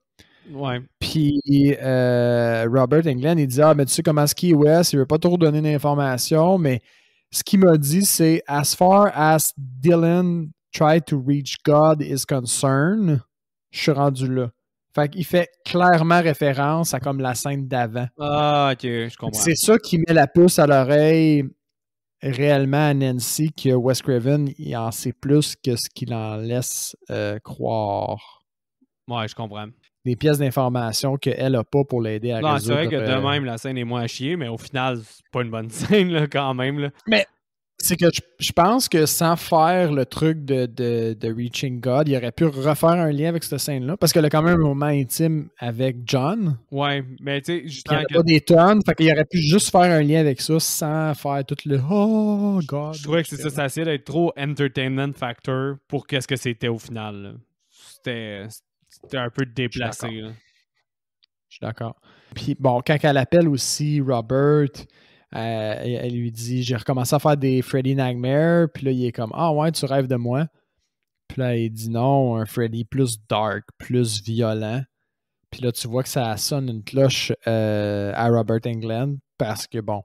Ouais. Puis Robert Englund, il dit mais tu sais comment est-ce qu'il est Wes, il veut pas trop donner d'informations, mais ce qu'il m'a dit, c'est as far as Dylan tried to reach God is concerned, je suis rendu là. Fait qu'il fait clairement référence à comme la scène d'avant. Ah, ok, je comprends. C'est ça qui met la puce à l'oreille réellement à Nancy que Wes Craven, il en sait plus que ce qu'il en laisse croire. Ouais, je comprends. Des pièces d'information qu'elle n'a pas pour l'aider à résoudre. Non, c'est vrai que de même, la scène est moins à chier, mais au final, c'est pas une bonne scène là, quand même. Là. Mais c'est que je pense que sans faire le truc de Reaching God, il aurait pu refaire un lien avec cette scène-là, parce qu'elle a quand même un moment intime avec John. Ouais, mais tu sais, justement. Il n'y a pas des tonnes, fait qu'il aurait pu juste faire un lien avec ça sans faire tout le Oh God. Je trouvais que c'est ça essayait d'être trop entertainment factor pour qu'est-ce que c'était au final. C'était un peu déplacé. Je suis d'accord. Puis bon, quand elle appelle aussi Robert, elle lui dit j'ai recommencé à faire des Freddy Nightmare, puis là il est comme ah ouais, tu rêves de moi. Puis là il dit non, un Freddy plus dark, plus violent. Puis là tu vois que ça sonne une cloche à Robert Englund parce que bon,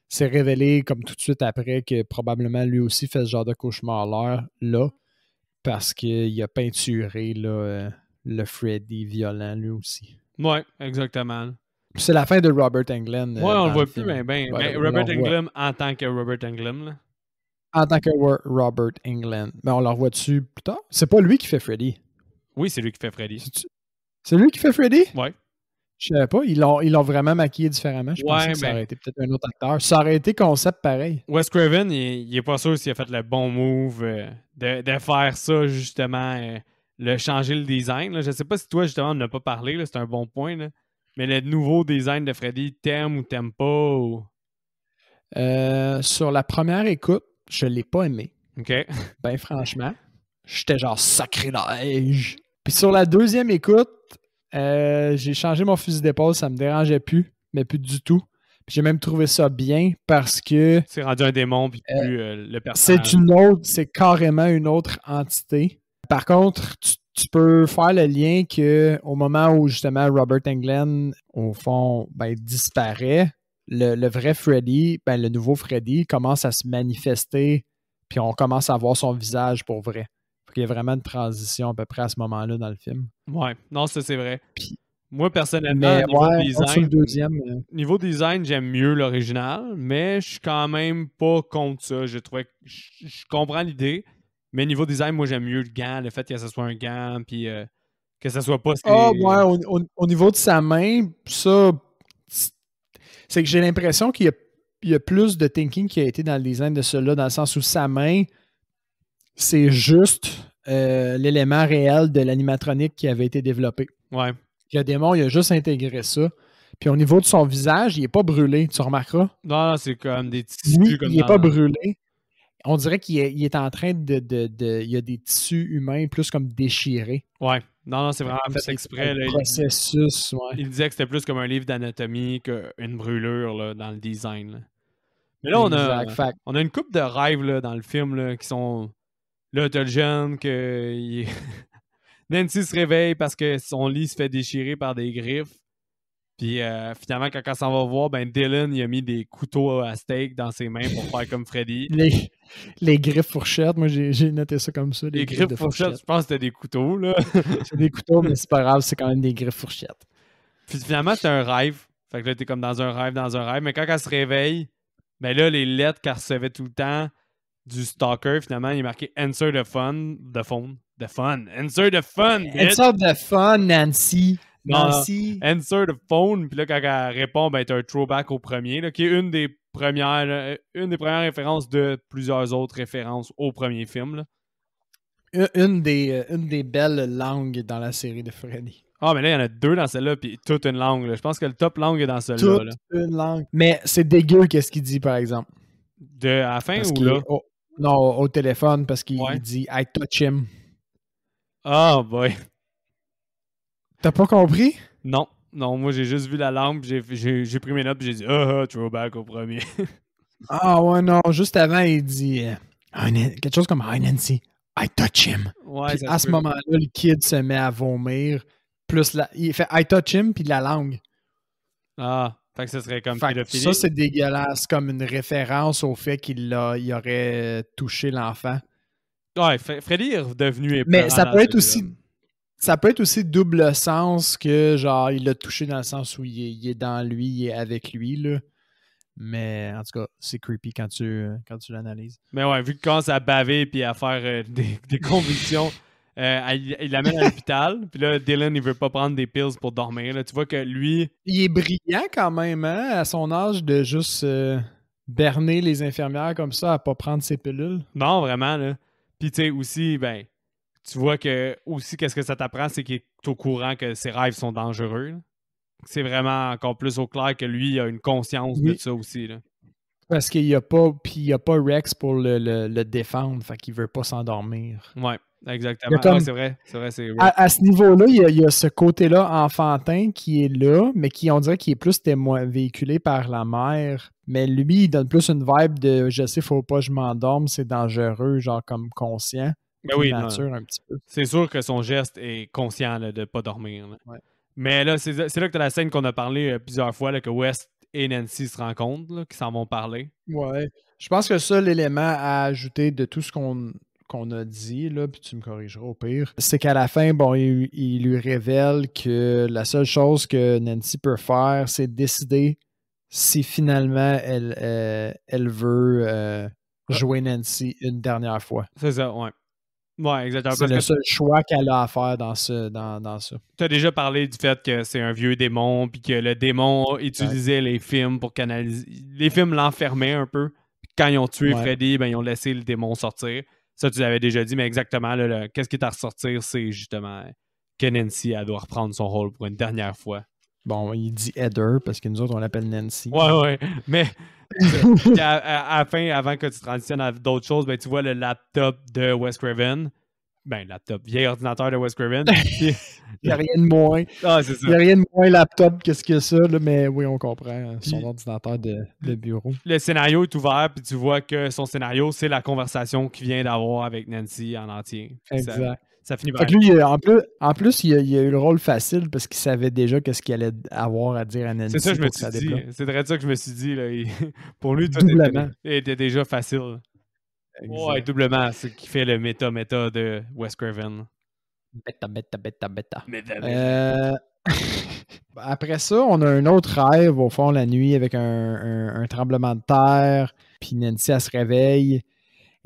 c'est révélé comme tout de suite après que probablement lui aussi fait ce genre de cauchemar là parce qu'il a peinturé là, le Freddy violent lui aussi. Ouais, exactement. C'est la fin de Robert Englund. Ouais, on le voit plus, mais ben, Robert Englund en tant que Robert Englund. Là. En tant que Robert Englund. Mais on le revoit dessus plus tard. C'est pas lui qui fait Freddy. Oui, c'est lui qui fait Freddy. C'est lui qui fait Freddy? Ouais. Je savais pas, ils l'ont vraiment maquillé différemment. Je pensais que ça aurait été peut-être un autre acteur. Ça aurait été concept pareil. Wes Craven, il est pas sûr s'il a fait le bon move de faire ça, justement, changer le design. Là. Je sais pas si toi, justement, on n'a pas parlé, là, c'est un bon point. Là. Mais le nouveau design de Freddy, t'aimes ou t'aimes pas? Ou... Sur la première écoute, je l'ai pas aimé. OK. Ben franchement, j'étais genre sacrilège. Puis sur la deuxième écoute, j'ai changé mon fusil d'épaule, ça me dérangeait plus, mais plus du tout. Puis j'ai même trouvé ça bien parce que c'est rendu un démon puis plus le personnage. C'est carrément une autre entité. Par contre, tu peux faire le lien qu'au moment où justement Robert Englund, au fond, disparaît, le vrai Freddy, le nouveau Freddy commence à se manifester, puis on commence à voir son visage pour vrai. Il y a vraiment une transition à peu près à ce moment-là dans le film. Ouais, non, ça c'est vrai. Puis, moi, personnellement, niveau design, design, j'aime mieux l'original, mais je suis quand même pas contre ça. Je comprends l'idée, mais niveau design, moi, j'aime mieux le gant, le fait que ce soit un gant, puis que ça soit pas... au niveau de sa main, ça, c'est que j'ai l'impression qu'il y a plus de thinking qui a été dans le design de cela, dans le sens où sa main, c'est juste l'élément réel de l'animatronique qui avait été développé. Ouais. Le démon, il a juste intégré ça. Puis au niveau de son visage, il n'est pas brûlé, tu remarqueras? Non, c'est comme des tissus. Lui, il n'est pas brûlé. On dirait qu'il est en train il y a des tissus humains plus comme déchirés. Ouais. Non, c'est vraiment fait exprès. Le processus, ouais. Il disait que c'était plus comme un livre d'anatomie qu'une brûlure là, dans le design. Là. Mais là, on a une couple de rêves là, dans le film là, qui sont... Là, t'as le jeune que... Nancy se réveille parce que son lit se fait déchirer par des griffes. Puis finalement, quand on s'en va voir, Dylan, il a mis des couteaux à steak dans ses mains pour faire comme Freddy. Les griffes fourchettes, moi j'ai noté ça comme ça. Les griffes fourchettes, je pense que c'était des couteaux. Là. C'est des couteaux, mais c'est pas grave, c'est quand même des griffes fourchettes. Puis finalement, c'est un rêve. Fait que là, t'es comme dans un rêve. Mais quand elle se réveille, là, les lettres qu'elle recevait tout le temps du stalker, finalement, il est marqué Answer the phone. Answer the phone. Answer the phone, Nancy. Nancy. Answer the phone. Puis là, quand elle répond, t'as un throwback au premier, là, qui est une des premières références de plusieurs autres références au premier film. Là. Une des belles langues dans la série de Freddy. Ah, mais là, il y en a deux dans celle-là, puis toute une langue. Là. Je pense que le top langue est dans celle-là. Toute une langue. Mais c'est dégueu, qu'est-ce qu'il dit, par exemple. À la fin ou là? Non, au téléphone, parce qu'il dit « I touch him ». Ah, boy. T'as pas compris? Non, moi j'ai juste vu la lampe, j'ai pris mes notes et j'ai dit throwback au premier. Ah ouais, non, juste avant, il dit quelque chose comme Hi Nancy, I touch him. Ouais, puis à ce moment-là, le kid se met à vomir. Plus il fait I touch him, puis la langue. Ah, fait que ça serait comme pédophilie. Ça, c'est dégueulasse, comme une référence au fait qu'il aurait touché l'enfant. Ouais, Freddy est redevenu épeurant. Mais ça peut être aussi. Ça peut être aussi double sens que genre il l'a touché dans le sens où il est dans lui, il est avec lui, là. Mais en tout cas, c'est creepy quand tu l'analyses. Mais ouais, vu qu'il commence à baver puis à faire des convulsions, il l'amène à l'hôpital. Puis là, Dylan, il veut pas prendre des pills pour dormir. Là. Tu vois que lui... Il est brillant quand même, hein, à son âge, de juste berner les infirmières comme ça à pas prendre ses pilules. Non, vraiment, là. Puis tu sais, aussi, tu vois que aussi qu'est-ce que ça t'apprend, c'est qu'il est au courant que ses rêves sont dangereux. Là. C'est vraiment encore plus au clair que lui, il a une conscience de ça aussi. Là. Parce qu'il n'y a pas Rex pour le défendre, fait qu'il veut pas s'endormir. Ouais, exactement. C'est vrai. À ce niveau-là, il y a ce côté-là enfantin qui est là, mais qui, on dirait qu'il est plus véhiculé par la mère. Mais lui, il donne plus une vibe de « je sais, faut pas que je m'endorme, c'est dangereux », genre comme conscient. Nature, un petit peu. C'est sûr que son geste est conscient là, de ne pas dormir. Là. Ouais. Mais là, c'est là que tu as la scène qu'on a parlé plusieurs fois, là, que West et Nancy se rencontrent, là, qui s'en vont parler. Ouais. Je pense que ça, l'élément à ajouter de tout ce qu'on a dit, là, puis tu me corrigeras au pire, c'est qu'à la fin, il lui révèle que la seule chose que Nancy peut faire, c'est décider si finalement elle veut jouer Nancy une dernière fois. C'est ça, ouais. Ouais, exactement. C'est Parce le que seul choix qu'elle a à faire dans ça. tu as déjà parlé du fait que c'est un vieux démon, puis que le démon utilisait les films pour canaliser. Les films l'enfermaient un peu. Puis quand ils ont tué Ouais. Freddy, ben, ils ont laissé le démon sortir. Ça, tu l'avais déjà dit, mais exactement, là, qu'est-ce qui est à ressortir, c'est justement que Nancy, elle doit reprendre son rôle pour une dernière fois. Bon, il dit Heather parce que nous autres, on l'appelle Nancy. Ouais, mais puis à la fin, avant que tu transitionnes à d'autres choses, ben, tu vois le laptop de Wes Craven. Ben, laptop, vieil ordinateur de Wes Craven. Il n'y a rien de moins. Ah, c'est ça. Il n'y a rien de moins laptop que ce que ça, là, mais oui, on comprend. Son Puis- ordinateur de bureau. Le scénario est ouvert, puis tu vois que son scénario, c'est la conversation qu'il vient d'avoir avec Nancy en entier. Puis Exact. Ça finit Fait par que lui, en plus il a eu le rôle facile parce qu'il savait déjà qu'est-ce qu'il allait avoir à dire à Nancy. C'est ça que je me pour que ça suis dit. débloque. C'est vrai ça que je me suis dit. Là. Pour lui, tout Doublement. était déjà facile. Exact. Ouais, doublement. C'est ce qui fait le méta de Wes Craven. Bêta. Après ça, on a un autre rêve au fond la nuit avec un tremblement de terre. Puis Nancy, elle se réveille.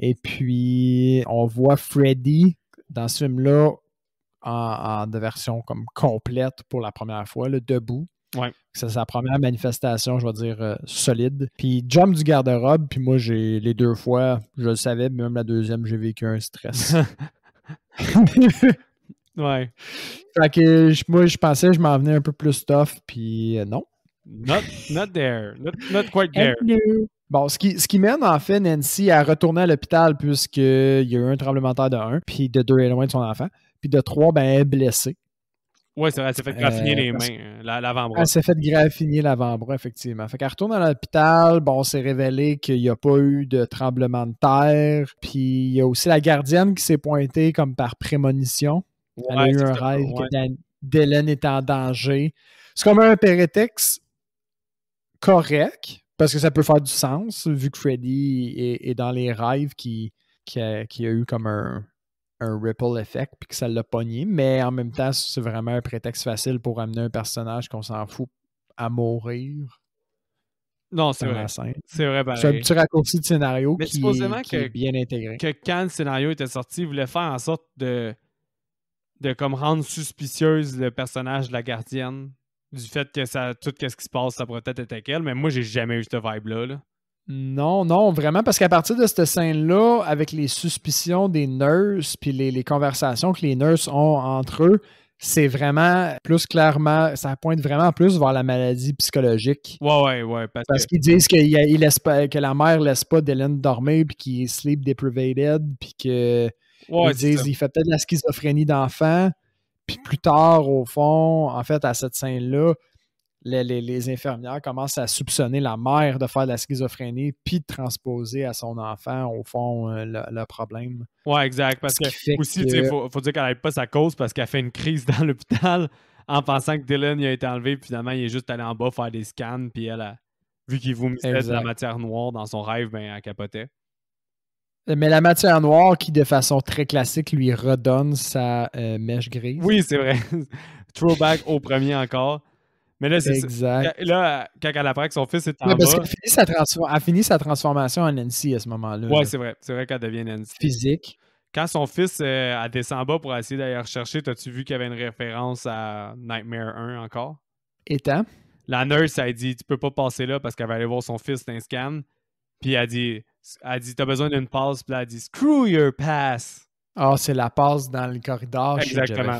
Et puis, on voit Freddy dans ce film-là de version comme complète pour la première fois, là, debout. Ouais. C'est sa première manifestation, je vais dire, solide. Puis, il jump du garde-robe. Puis moi, j'ai les 2 fois, je le savais, mais même la deuxième, j'ai vécu un stress. Ouais. Fait que moi, je pensais que je m'en venais un peu plus tough, puis non. Not there. Not quite there. Bon, ce qui mène en fait Nancy à retourner à l'hôpital puisqu'il y a eu un tremblement de terre de 1, puis de 2, elle est loin de son enfant, puis de 3, ben, elle est blessée. Ouais, c'est vrai, elle s'est fait graffiner les mains, l'avant-bras. Elle s'est fait graffiner l'avant-bras, effectivement. Fait qu'elle retourne à l'hôpital, bon, c'est révélé qu'il n'y a pas eu de tremblement de terre, puis il y a aussi la gardienne qui s'est pointée comme par prémonition. Elle a eu un rêve que Dylan était en danger. C'est comme un prétexte correct, parce que ça peut faire du sens, vu que Freddy est dans les rêves qui a eu comme un ripple effect, puis que ça l'a pogné. Mais en même temps, c'est vraiment un prétexte facile pour amener un personnage qu'on s'en fout à mourir. Non, c'est vrai. C'est vrai, pareil. C'est un petit raccourci de scénario mais qui est bien intégré. Que quand le scénario était sorti, il voulait faire en sorte de comme rendre suspicieuse le personnage de la gardienne du fait que tout ce qui se passe, ça pourrait peut-être être avec elle, mais moi, j'ai jamais eu cette vibe-là. Là. Non, vraiment, parce qu'à partir de cette scène-là, avec les suspicions des nurses puis les conversations que les nurses ont entre eux, c'est vraiment plus clairement, ça pointe vraiment plus vers la maladie psychologique. Ouais. Parce qu'ils disent que la mère laisse pas Dylan dormir puis qu'il est sleep deprivated puis que ils disent qu'il fait peut-être de la schizophrénie d'enfant. Puis plus tard, au fond, en fait, à cette scène-là, les infirmières commencent à soupçonner la mère de faire de la schizophrénie puis de transposer à son enfant, au fond, le problème. Ouais, exact. Parce que aussi, il faut dire qu'elle n'aide pas sa cause parce qu'elle fait une crise dans l'hôpital en pensant que Dylan il a été enlevé. Puis finalement, il est juste allé en bas faire des scans. Puis elle, vu qu'il vomissait de la matière noire dans son rêve, ben, elle capotait. Mais la matière noire qui, de façon très classique, lui redonne sa mèche grise. Oui, c'est vrai. Throwback au premier encore. Mais là, c'est exact. Là, quand elle apprend que son fils est en parce bas... qu'elle finit sa transformation en Nancy à ce moment-là. Ouais, c'est vrai. C'est vrai qu'elle devient Nancy. Physique. Quand son fils elle descend en bas pour essayer d'aller rechercher, t'as-tu vu qu'il y avait une référence à Nightmare 1 encore? Étant? La nurse, elle dit, tu peux pas passer là parce qu'elle va aller voir son fils d'un scan. Puis elle dit, t'as besoin d'une passe. Puis là, elle dit, screw your pass. Ah, c'est la passe dans le corridor. Exactement.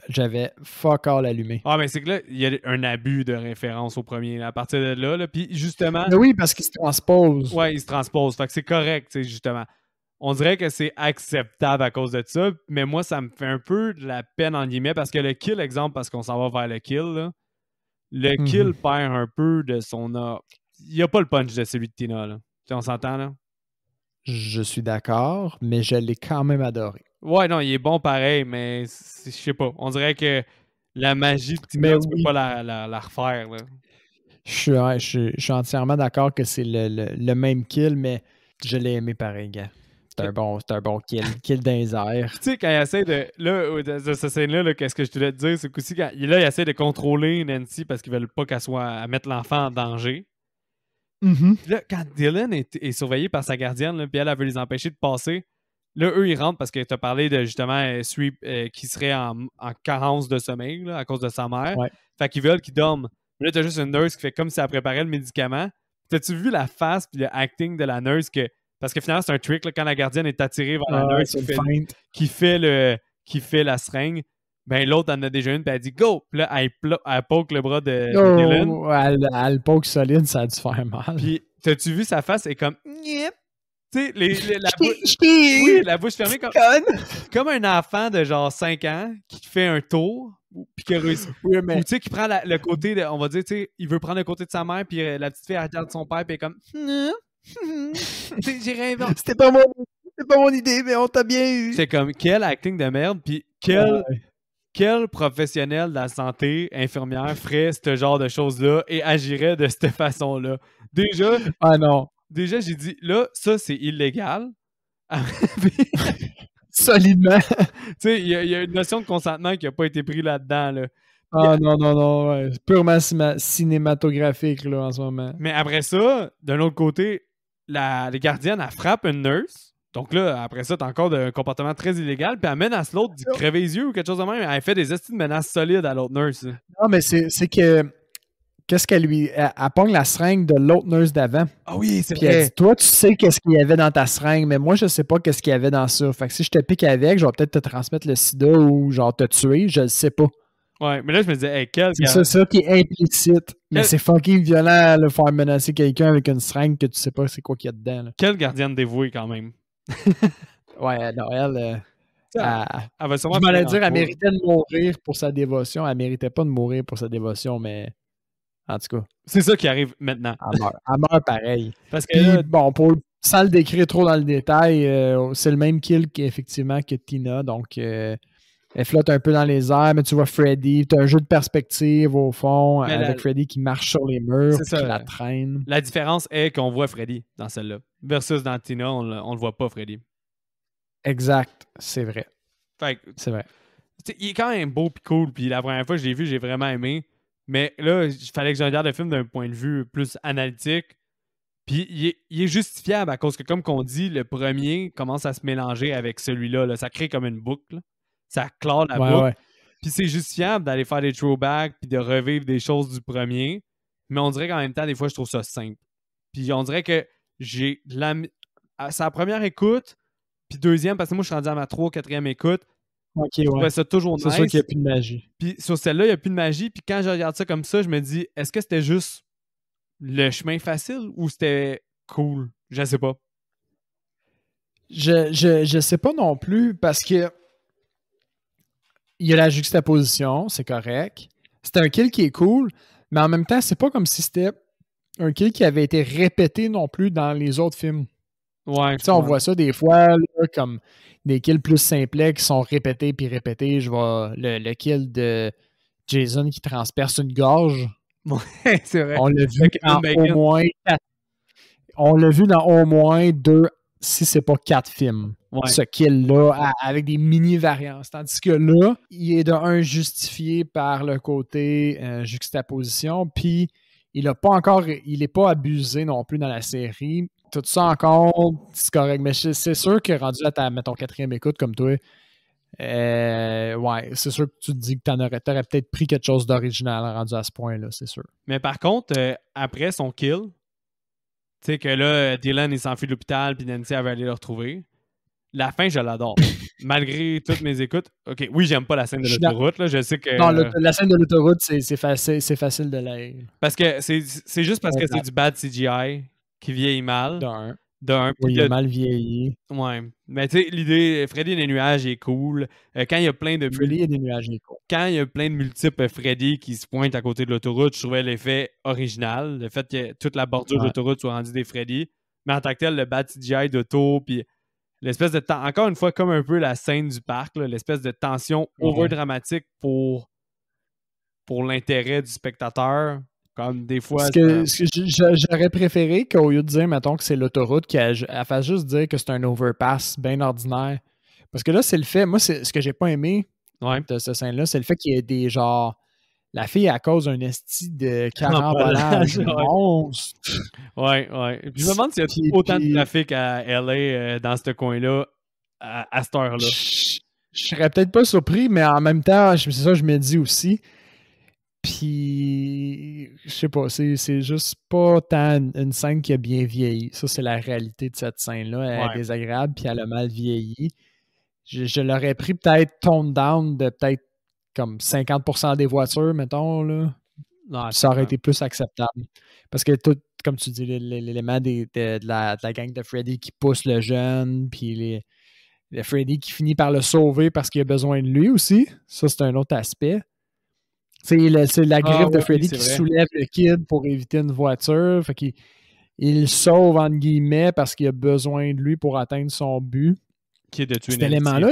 J'avais fuck all allumé. Ah, mais c'est que là, il y a un abus de référence au premier. À partir de là, puis justement... Mais oui, parce qu'il se transpose. Ouais, il se transpose. Fait que c'est correct, tu sais, justement. On dirait que c'est acceptable à cause de ça, mais moi, ça me fait un peu de la peine, en guillemets, parce que le kill, exemple, parce qu'on s'en va vers le kill, là, le kill perd un peu de son... Il n'y a pas le punch de celui de Tina, là. Tu sais, on s'entend, là? Je suis d'accord, mais je l'ai quand même adoré. Ouais, non, il est bon pareil, mais je sais pas. On dirait que la magie de Tina, tu peux pas la refaire, là. Je suis entièrement d'accord que c'est le même kill, mais je l'ai aimé pareil, gars. C'est un bon kill. Kill dans les airs. Tu sais, quand il essaie de... Là, de cette scène-là, qu'est-ce que je te voulais te dire, c'est qu'aussi, quand il essaie de contrôler Nancy parce qu'ils veulent pas qu'elle soit... à mettre l'enfant en danger. Puis là, quand Dylan est surveillé par sa gardienne, là, puis elle veut les empêcher de passer, Là, eux, ils rentrent parce que tu as parlé de justement Sweep qui serait en carence de sommeil là, à cause de sa mère. Ouais. Fait qu'ils veulent qu'il dorme. Mais là, t'as juste une nurse qui fait comme si elle préparait le médicament. T'as-tu vu la face puis le acting de la nurse que. Parce que finalement, c'est un trick là, quand la gardienne est attirée vers la nurse qui fait la seringue. Ben l'autre en a déjà une puis elle dit go! Puis là, elle poke le bras de Dylan. Elle poke solide, ça a dû faire mal. Puis t'as-tu vu sa face? Elle est comme. Yep. Tu sais, la bouche fermée comme un enfant de genre 5 ans qui fait un tour puis qui réussit. Oui, mais... Ou tu sais, qui prend le côté de. On va dire, tu sais, il veut prendre le côté de sa mère puis la petite fille elle regarde son père puis elle est comme. J'ai rêvé. C'était pas mon idée, mais on t'a bien eu. C'est comme quel acting de merde puis quel professionnel de la santé, infirmière, ferait ce genre de choses-là et agirait de cette façon-là? Déjà. Ah non. Déjà, j'ai dit, là, ça, c'est illégal. Solidement. Tu sais, il y a une notion de consentement qui n'a pas été prise là-dedans. Là. Ah non. Ouais. Purement cinématographique, là, en ce moment. Mais après ça, d'un autre côté, la gardienne, elle frappe une nurse. Donc là, après ça, t'as encore un comportement très illégal. Puis elle menace l'autre d'y crever les yeux ou quelque chose de même. Elle fait des estimes de menaces solides à l'autre nurse. Non, mais c'est que... Qu'est-ce qu'elle lui... Elle pogne la seringue de l'autre nurse d'avant. Ah oui, c'est vrai. Puis elle dit, toi, tu sais qu'est-ce qu'il y avait dans ta seringue, mais moi, je sais pas qu'est-ce qu'il y avait dans ça. Fait que si je te pique avec, je vais peut-être te transmettre le sida ou genre te tuer, je le sais pas. Ouais, mais là, je me disais, hey, c'est ça qui est implicite. Mais c'est fucking violent de faire menacer quelqu'un avec une seringue que tu sais pas c'est quoi qu'il y a dedans. Là. Quelle gardienne dévouée, quand même. Ouais, non, elle va sûrement je m'allais dire, elle méritait de mourir pour sa dévotion. Elle méritait pas de mourir pour sa dévotion, mais... En tout cas. C'est ça qui arrive maintenant. Elle meurt pareil. Parce que puis, bon, sans le décrire trop dans le détail, c'est le même kill qu'effectivement que Tina. Donc, elle flotte un peu dans les airs, mais tu vois Freddy. Tu as un jeu de perspective au fond avec Freddy qui marche sur les murs, qui la traîne. La différence est qu'on voit Freddy dans celle-là. Versus dans Tina, on le voit pas, Freddy. Exact. C'est vrai. C'est vrai. Il est quand même beau et cool. Puis la première fois que je l'ai vu, j'ai vraiment aimé. Mais là, il fallait que je regarde le film d'un point de vue plus analytique. Puis il est justifiable à cause que, comme qu'on dit, le premier commence à se mélanger avec celui-là. Là. Ça crée comme une boucle. Ça clore la boucle. Ouais. Puis c'est justifiable d'aller faire des throwbacks puis de revivre des choses du premier. Mais on dirait qu'en même temps, des fois, je trouve ça simple. Puis on dirait que j'ai c'est la première écoute. Puis deuxième, parce que moi, je suis rendu à ma 3 ou 4e écoute. Okay, je trouvais ça toujours nice. C'est sûr qu'il n'y a plus de magie. Puis sur celle-là, il n'y a plus de magie. Puis quand je regarde ça comme ça, je me dis, est-ce que c'était juste le chemin facile ou c'était cool? Je sais pas. Je sais pas non plus parce que il y a la juxtaposition, c'est correct. C'est un kill qui est cool, mais en même temps, c'est pas comme si c'était un kill qui avait été répété non plus dans les autres films. Ouais. On voit ça des fois là, comme des kills plus simplets qui sont répétés puis répétés. Je vois le kill de Jason qui transperce une gorge. Ouais, c'est vrai. On l'a vu dans au moins 4. On l'a vu dans au moins 2, si c'est pas 4 films. Ouais. Ce kill-là, avec des mini-variances. Tandis que là, il est de un justifié par le côté juxtaposition, puis il n'est pas abusé non plus dans la série. Tout ça encore, c'est correct. Mais c'est sûr que rendu à mettons, 4e écoute comme toi, ouais, c'est sûr que tu te dis que t'aurais peut-être pris quelque chose d'original rendu à ce point-là, c'est sûr. Mais par contre, après son kill, tu sais que là, Dylan il s'enfuit de l'hôpital puis Nancy elle va aller le retrouver. La fin, je l'adore. Malgré toutes mes écoutes. OK, oui, j'aime pas la scène de l'autoroute. Là. Je sais que. Non, la scène de l'autoroute, c'est facile de l'air. Parce que c'est juste parce que c'est du bad CGI qui vieillit mal. D'un. Oui, il est mal vieilli. Ouais. Mais tu sais, l'idée, Freddy et les nuages est cool. Quand il y a plein de. Freddy et des nuages est cool. Quand il y a plein de multiples Freddy qui se pointent à côté de l'autoroute, je trouvais l'effet original. Le fait que toute la bordure de l'autoroute soit rendue des Freddy. Mais en tant que tel, le bad CGI d'auto, puis l'espèce de encore une fois, comme un peu la scène du parc, là, l'espèce de tension over-dramatique pour l'intérêt du spectateur. Comme des fois. J'aurais préféré qu'au lieu de dire, mettons, que c'est l'autoroute, qu'elle fasse juste dire que c'est un overpass bien ordinaire. Parce que là, c'est le fait. Moi, c'est ce que j'ai pas aimé de cette scène-là, c'est le fait qu'il y ait des genre. La fille, à cause d'un esti de carambolage monstre. Ouais. Puis je me demande s'il y a autant de trafic à LA dans ce coin-là à cette heure-là. Je serais peut-être pas surpris, mais en même temps, c'est ça que je me dis aussi. Puis, je sais pas, c'est juste pas tant une scène qui a bien vieilli. Ça, c'est la réalité de cette scène-là. Elle est désagréable, puis elle a mal vieilli. Je l'aurais pris peut-être tone down de peut-être comme 50% des voitures, mettons, là. Non, ça aurait été plus acceptable. Parce que tout, comme tu dis, l'élément de la gang de Freddy qui pousse le jeune, puis le Freddy qui finit par le sauver parce qu'il a besoin de lui aussi. Ça, c'est un autre aspect. C'est la griffe de Freddy qui soulève le kid pour éviter une voiture. Fait qu'il il le sauve, entre guillemets, parce qu'il a besoin de lui pour atteindre son but. Qui est de tuer Cet élément-là,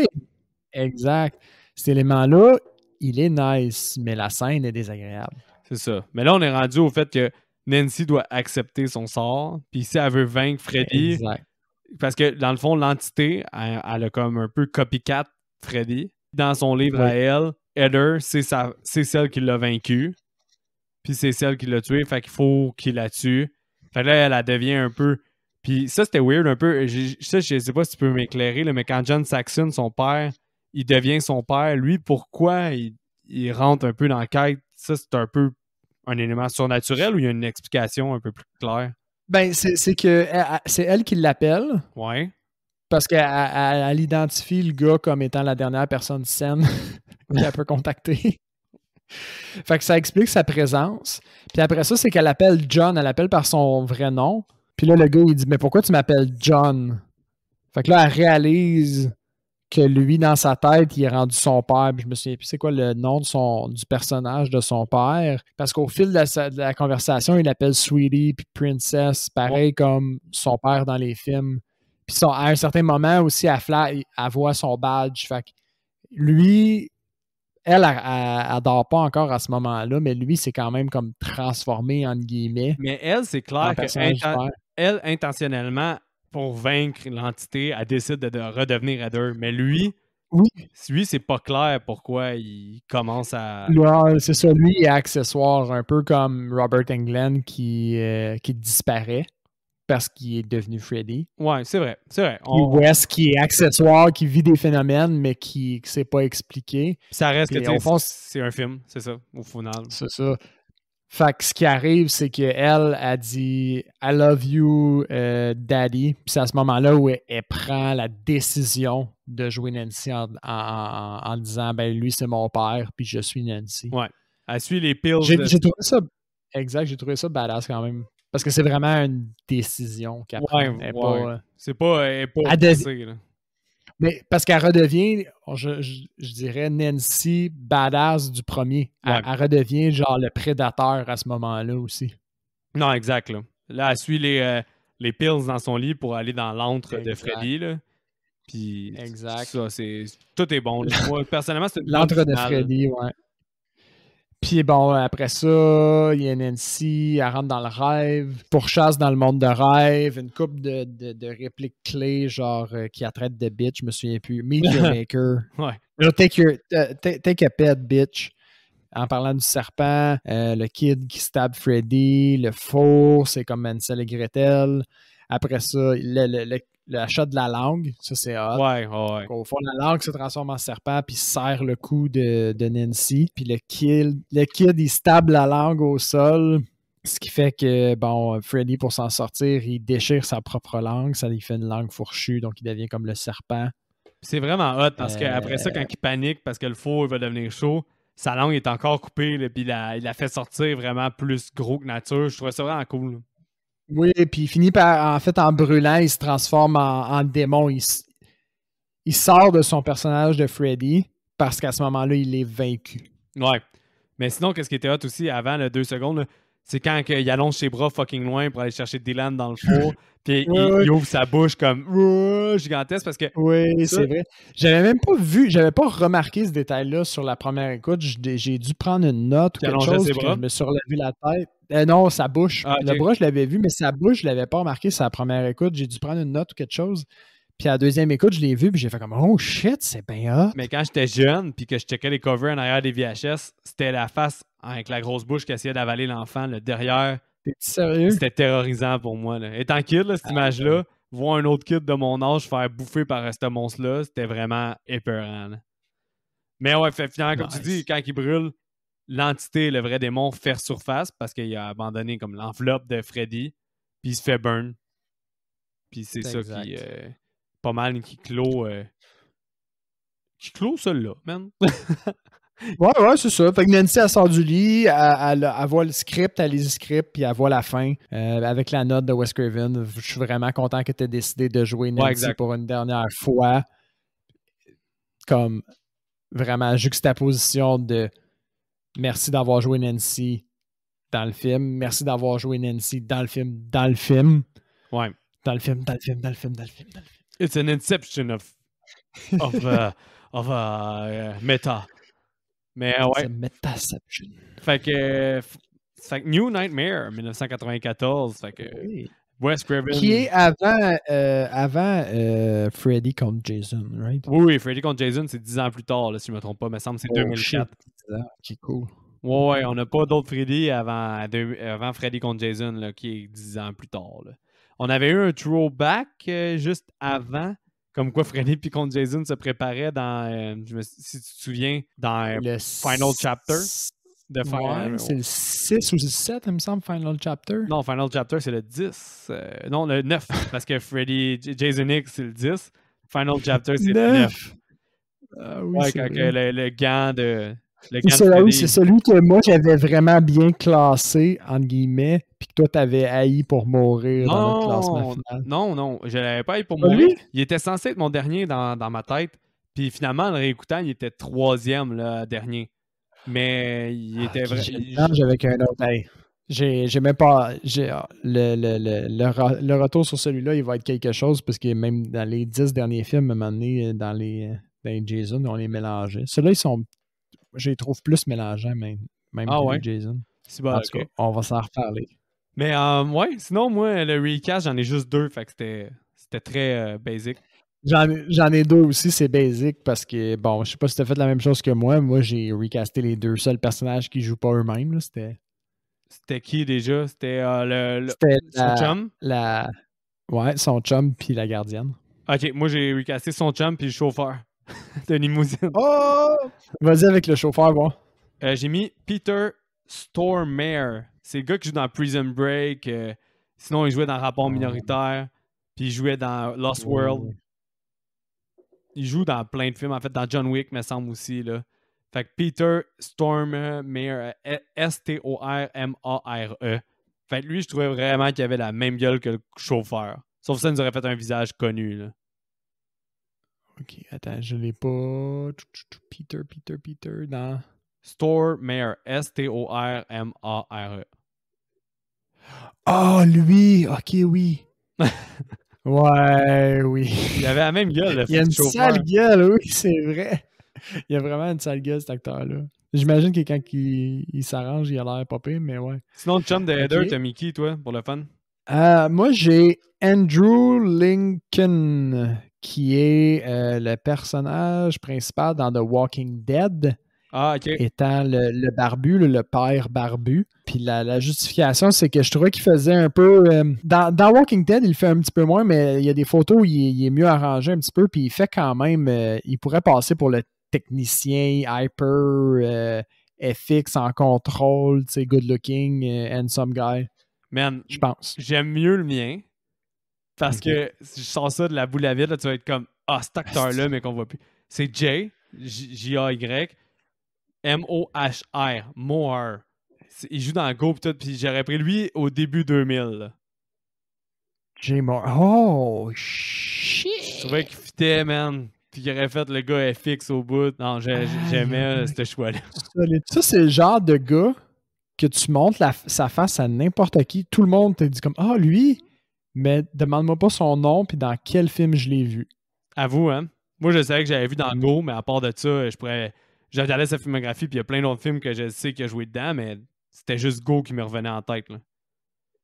exact. Cet élément-là, il est nice, mais la scène est désagréable. C'est ça. Mais là, on est rendu au fait que Nancy doit accepter son sort. Puis si elle veut vaincre Freddy, exact. Parce que dans le fond, l'entité, elle a comme un peu copycat Freddy. Dans son livre à elle, Heather, c'est celle qui l'a vaincu. Puis c'est celle qui l'a tué. Fait qu'il faut qu'il la tue. Fait que là, elle devient un peu. Puis ça, c'était weird un peu. Je sais pas si tu peux m'éclairer, là, mais quand John Saxon, son père, il devient son père, lui, pourquoi il rentre un peu dans la quête? Ça, c'est un peu un élément surnaturel ou il y a une explication un peu plus claire? Ben, c'est elle qui l'appelle. Ouais. Parce qu'elle identifie le gars comme étant la dernière personne saine qu'elle peut contacter. Fait que ça explique sa présence. Puis après ça, c'est qu'elle appelle John. Elle appelle par son vrai nom. Puis là, le gars, il dit « Mais pourquoi tu m'appelles John? » Fait que là, elle réalise que lui, dans sa tête, il est rendu son père. Puis je me souviens plus c'est quoi le nom du personnage de son père. Parce qu'au fil de la conversation, il l'appelle Sweetie puis Princess, pareil comme son père dans les films. Puis à un certain moment aussi, elle voit son badge. Fait que lui, elle dort pas encore à ce moment-là, mais lui, c'est quand même comme transformé, entre guillemets. Mais elle, c'est clair qu'elle, intentionnellement, pour vaincre l'entité, elle décide de redevenir Heather. Mais lui, c'est pas clair pourquoi il commence à... Ouais, c'est ça, lui, il est accessoire, un peu comme Robert Englund qui disparaît parce qu'il est devenu Freddy. Ouais, c'est vrai. Wes qui est accessoire, qui vit des phénomènes, mais qui ne s'est pas expliqué. Ça reste que c'est un film, c'est ça, au final. C'est ça. Fait que ce qui arrive, c'est qu'elle a dit « I love you, daddy ». Puis c'est à ce moment-là où elle prend la décision de jouer Nancy en disant « Ben lui, c'est mon père, puis je suis Nancy ». Ouais. Elle suit les pills. J'ai trouvé ça... Exact, j'ai trouvé ça badass quand même. Parce que c'est vraiment une décision qu'elle prend. C'est pas... Elle est pas passée, là. Mais parce qu'elle redevient, je dirais, Nancy badass du premier. Elle redevient genre le prédateur à ce moment-là aussi. Non, exact. Là elle suit les pills dans son lit pour aller dans l'antre de Freddy. Là. Puis exact. Ça, tout est bon. Moi, personnellement, c'est une l'antre de Freddy, ouais. Puis bon, après ça, il y a Nancy, elle rentre dans le rêve, pourchasse dans le monde de rêve, une couple de répliques clés, genre qui la traite de bitch, je me souviens plus. Meet your maker. Ouais. No, take a pet, bitch. En parlant du serpent, le kid qui stab Freddy, le four, c'est comme Hansel et Gretel. Après ça, le shot de la langue, ça c'est hot. Ouais. Au fond, la langue se transforme en serpent puis serre le cou de Nancy. Puis le kid, il stab la langue au sol. Ce qui fait que, bon, Freddy, pour s'en sortir, il déchire sa propre langue. Ça lui fait une langue fourchue, donc il devient comme le serpent. C'est vraiment hot parce qu'après ça, quand il panique parce que le four va devenir chaud, sa langue est encore coupée, puis il la fait sortir vraiment plus gros que nature. Je trouvais ça vraiment cool. Là. Oui, puis il finit par, en fait, en brûlant, il se transforme en démon. Il sort de son personnage de Freddy parce qu'à ce moment-là, il est vaincu. Ouais. Mais sinon, qu'est-ce qui était hot aussi avant, 2 secondes, là, c'est quand il allonge ses bras fucking loin pour aller chercher Dylan dans le four, puis il ouvre sa bouche comme gigantesque parce que... Oui, c'est vrai. J'avais pas remarqué ce détail-là sur la première écoute. J'ai dû prendre une note ou quelque chose, puis je me suis relevé la tête. Non, sa bouche. Ah, okay. Le bras, je l'avais vu, mais sa bouche, je l'avais pas remarqué sur la première écoute. J'ai dû prendre une note ou quelque chose. Puis à la deuxième écoute, je l'ai vu, puis j'ai fait comme « Oh shit, c'est bien hot! » Mais quand j'étais jeune, puis que je checkais les covers en arrière des VHS, c'était la face avec la grosse bouche qui essayait d'avaler l'enfant, le derrière. T'es sérieux? C'était terrorisant pour moi. Là. Étant kid, là, cette image-là, voir un autre kid de mon âge faire bouffer par ce monstre-là, c'était vraiment épeurant. Là. Mais ouais, finalement, comme tu dis, quand il brûle, l'entité, le vrai démon, fait surface parce qu'il a abandonné comme l'enveloppe de Freddy, puis il se fait burn. Puis c'est ça qui pas mal qui clôt celui-là, man. Ouais, c'est ça. Fait que Nancy, elle sort du lit, elle voit le script, elle lit le script, puis elle voit la fin avec la note de Wes Craven. Je suis vraiment content que tu aies décidé de jouer Nancy pour une dernière fois. Comme vraiment juxtaposition de merci d'avoir joué Nancy dans le film, merci d'avoir joué Nancy dans le film. Ouais. Dans le film. It's an inception of meta. Mais ouais. C'est metaception. Fait que New Nightmare 1994. Fait que Wes Craven. Qui est avant Freddy contre Jason, right? Oui, Freddy contre Jason, c'est 10 ans plus tard, là, si je ne me trompe pas. Il me semble que c'est 2004. Qui cool. Ouais, on n'a pas d'autres Freddy avant Freddy contre Jason, là, qui est 10 ans plus tard. Là. On avait eu un throwback juste avant. Comme quoi Freddy puis contre Jason se préparaient dans, si tu te souviens, dans le Final Chapter. C'est le 6 ou le 7, il me semble, Final Chapter. Non, Final Chapter, c'est le 10. Non, le 9, parce que Jason X, c'est le 10. Final Chapter, c'est le 9. Ah, oui, ouais, quand le gant de... C'est celui que moi, j'avais vraiment bien classé, entre guillemets, puis que toi, t'avais haï pour mourir dans notre classement final. Non, je l'avais pas haï pour mourir. Il était censé être mon dernier dans ma tête, puis finalement, en le réécoutant, il était 3e, là, dernier. Mais il était vrai. Avec un autre. Hey, j'ai même pas. Le retour sur celui-là, il va être quelque chose, parce que même dans les 10 derniers films, à un moment donné, dans les Jason, on les mélangeait. Ceux-là, je les trouve plus mélangeants, même que les Jason. En tout cas, on va s'en reparler. Mais ouais, sinon, moi, le recast, j'en ai juste 2, fait que c'était très basic. J'en ai 2 aussi, c'est basic, parce que, bon, je sais pas si t'as fait la même chose que moi. Moi, j'ai recasté les 2 seuls personnages qui jouent pas eux-mêmes. Là. C'était qui déjà? C'était son chum? Ouais, son chum puis la gardienne. Ok, moi, j'ai recasté son chum puis le chauffeur de limousine. Oh! Vas-y avec le chauffeur, bon. J'ai mis Peter Stormare. C'est le gars qui joue dans Prison Break. Sinon, il jouait dans Rapport minoritaire. Puis il jouait dans Lost World. Il joue dans plein de films. En fait, dans John Wick, me semble aussi. Là. Fait que Peter Stormare, S-T-O-R-M-A-R-E. Fait que lui, je trouvais vraiment qu'il avait la même gueule que le chauffeur. Sauf que ça nous aurait fait un visage connu. Là. Ok, attends, je l'ai pas. Peter, dans... Stormare, S-T-O-R-M-A-R-E. Oh, lui! Ok, oui. Ouais, oui. Il avait la même gueule, le Il a une chauffeur. sale gueule, oui, c'est vrai. Il a vraiment une sale gueule, cet acteur-là. J'imagine que quand il s'arrange, il a l'air pas pire, mais ouais. Sinon, le chum de Heather, t'as mis qui, toi, pour le fun? Moi, j'ai Andrew Lincoln, qui est le personnage principal dans The Walking Dead. Ah, ok. Étant le barbu, le père barbu. Puis la justification, c'est que je trouvais qu'il faisait un peu... dans Walking Dead, il le fait un petit peu moins, mais il y a des photos où il est mieux arrangé un petit peu, puis il fait quand même... il pourrait passer pour le technicien hyper FX en contrôle, tu sais, good looking, handsome guy. Man, je pense. J'aime mieux le mien, parce que si je sors ça de la boule à vide, là, tu vas être comme « Ah, cet acteur-là, mais qu'on voit plus. » C'est Jay, J-A-Y, M-O-H-R, Moore. Il joue dans Go pis tout, puis j'aurais pris lui au début 2000. Jay Moore. Oh, shit! Je trouvais qu'il fitait, man. Puis qu'il aurait fait le gars FX au bout. Non, j'aimais ce choix-là. Ça, c'est le genre de gars que tu montres sa face à n'importe qui. Tout le monde te dit comme « Ah, lui! » Mais demande-moi pas son nom puis dans quel film je l'ai vu. Avoue, hein? Moi, je savais que j'avais vu dans Go, mais à part de ça, je regardais sa filmographie, puis il y a plein d'autres films que je sais qu'il a joué dedans, mais c'était juste Go qui me revenait en tête. Là.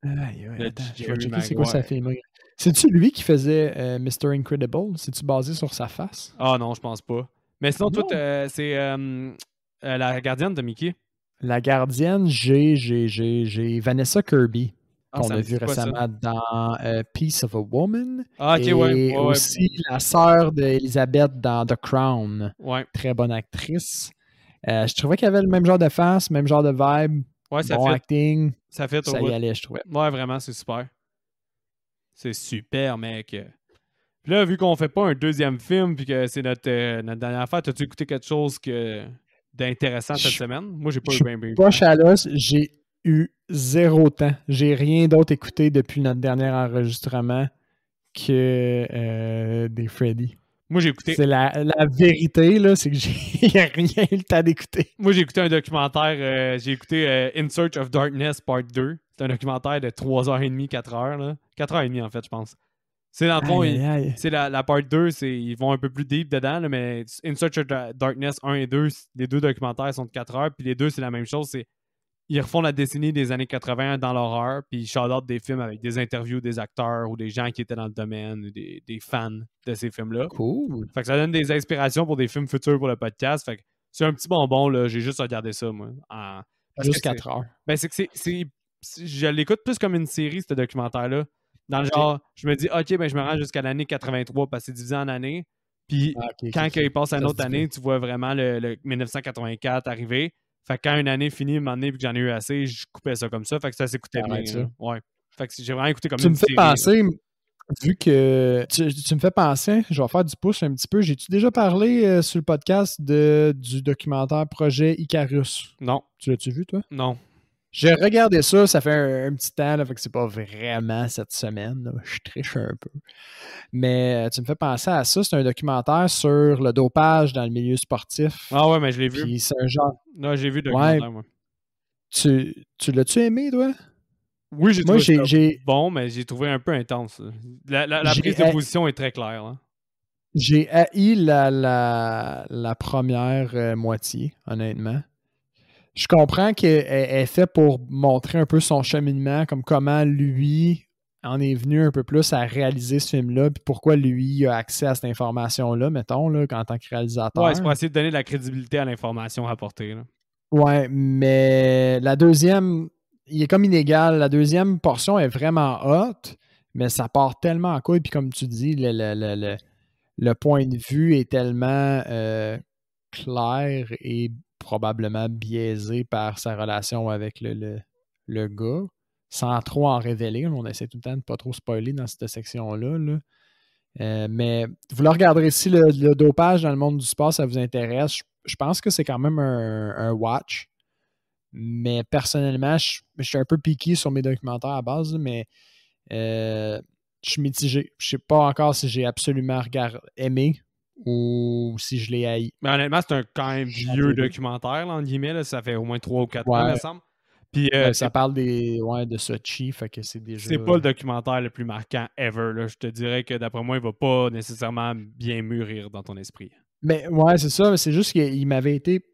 Attends, je vais checker c'est quoi sa filmographie. C'est-tu lui qui faisait Mr. Incredible? C'est-tu basé sur sa face? Ah non, je pense pas. Mais sinon, toi, c'est la gardienne de Mickey. La gardienne, j'ai Vanessa Kirby. qu'on ça a me vu dit quoi, ça? récemment dans Piece of a Woman. Ah, ok, Et ouais. aussi la sœur d'Elizabeth dans The Crown. Ouais. Très bonne actrice. Je trouvais qu'il y avait le même genre de face, même genre de vibe. Ouais, ça Bon fait. acting. Ça fait au Ça y bout. allait, je trouvais. Ouais, vraiment, c'est super. C'est super, mec. Puis là, vu qu'on fait pas un deuxième film, puis que c'est notre dernière affaire, t'as-tu écouté quelque chose d'intéressant cette Je semaine? Moi, j'ai pas je eu suis bien eu le pas temps. chalos, j'ai eu 0 temps. J'ai rien d'autre écouté depuis notre dernier enregistrement que des Freddy. Moi, j'ai écouté. C'est la vérité, là, c'est que j'ai rien eu le temps d'écouter. Moi, j'ai écouté un documentaire. J'ai écouté In Search of Darkness Part 2. C'est un documentaire de 3h30, 4h. Là. 4h30, en fait, je pense. C'est dans le fond, Aïe, aïe, aïe. c'est la part 2, ils vont un peu plus deep dedans, là, mais In Search of Darkness 1 et 2, les deux documentaires sont de 4 heures, puis les deux, c'est la même chose. Ils refont la décennie des années 80 dans l'horreur, puis ils shout-out des films avec des interviews des acteurs ou des gens qui étaient dans le domaine, ou des fans de ces films-là. Cool. Fait que ça donne des inspirations pour des films futurs pour le podcast. Fait que c'est un petit bonbon, là. J'ai juste regardé ça, moi. Juste 4 heures. Ben, je l'écoute plus comme une série, ce documentaire-là. Dans le genre, je me dis, OK, ben je me rends jusqu'à l'année 83 parce que c'est divisé en années. Puis quand il passe à une autre année, tu vois vraiment le 1984 arriver. Fait que quand une année finit, un moment donné, puis que j'en ai eu assez, je coupais ça comme ça. Fait que ça s'écoutait bien. Ça. Ouais. Fait que j'ai vraiment écouté comme Tu une me fais série. penser, vu que tu me fais penser, je vais faire du pouce un petit peu. J'ai-tu déjà parlé sur le podcast du documentaire Projet Icarus? Non. Tu l'as-tu vu, toi? Non. J'ai regardé ça fait un petit temps, là, fait que c'est pas vraiment cette semaine. Là. Je triche un peu. Mais tu me fais penser à ça. C'est un documentaire sur le dopage dans le milieu sportif. Ah ouais, mais je l'ai vu. Puis c'est un genre. Non, j'ai vu le documentaire, moi. Tu l'as-tu aimé, toi? Oui, j'ai Moi, trouvé ça bon, mais j'ai trouvé un peu intense. La prise de position est très claire. Là. J'ai haï la première moitié, honnêtement. Je comprends qu'elle est faite pour montrer un peu son cheminement, comme comment lui en est venu un peu plus à réaliser ce film-là, puis pourquoi lui a accès à cette information-là, mettons, là, en tant que réalisateur. Ouais, c'est pour essayer de donner de la crédibilité à l'information rapportée. Là. Ouais, mais la deuxième, il est comme inégal. La deuxième portion est vraiment hot, mais ça part tellement en couille, puis comme tu dis, le point de vue est tellement clair et probablement biaisé par sa relation avec le gars, sans trop en révéler. On essaie tout le temps de ne pas trop spoiler dans cette section-là. Là. Mais vous le regarderez si le dopage dans le monde du sport, ça vous intéresse. Je pense que c'est quand même un watch. Mais personnellement, je suis un peu piqué sur mes documentaires à base, mais je suis mitigé. Je ne sais pas encore si j'ai absolument aimé ou si je l'ai haï. Mais honnêtement, c'est un quand même vieux documentaire, là, entre guillemets. Là. Ça fait au moins 3 ou 4 ans, il me semble. Puis, ça parle de Sochi, fait que c'est déjà... C'est pas le documentaire le plus marquant ever. Là. Je te dirais que d'après moi, il va pas nécessairement bien mûrir dans ton esprit. Mais ouais, c'est ça. C'est juste qu'il m'avait été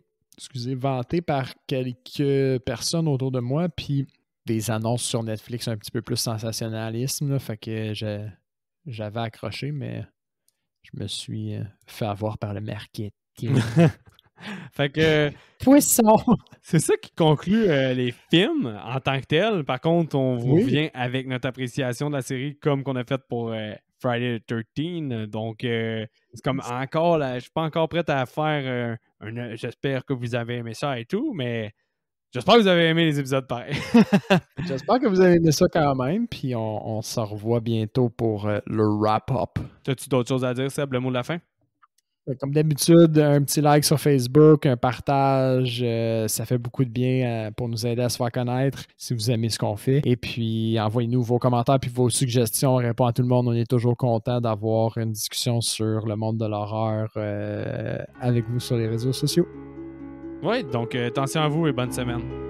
vanté par quelques personnes autour de moi, puis des annonces sur Netflix un petit peu plus sensationnalisme. Là, fait que j'avais accroché, mais je me suis fait avoir par le marketing. Fait que... Poisson! C'est ça qui conclut les films en tant que tels. Par contre, on vous revient avec notre appréciation de la série comme qu'on a fait pour Friday the 13. Donc, c'est comme encore, là, je suis pas encore prêt à faire j'espère que vous avez aimé ça et tout, mais j'espère que vous avez aimé les épisodes pareil. J'espère que vous avez aimé ça quand même, puis on se revoit bientôt pour le wrap-up. T'as-tu d'autres choses à dire, Seb, le mot de la fin? Comme d'habitude, un petit like sur Facebook, un partage, ça fait beaucoup de bien pour nous aider à se faire connaître si vous aimez ce qu'on fait. Et puis, envoyez-nous vos commentaires puis vos suggestions. On répond à tout le monde. On est toujours content d'avoir une discussion sur le monde de l'horreur avec vous sur les réseaux sociaux. Oui, donc attention à vous et bonne semaine.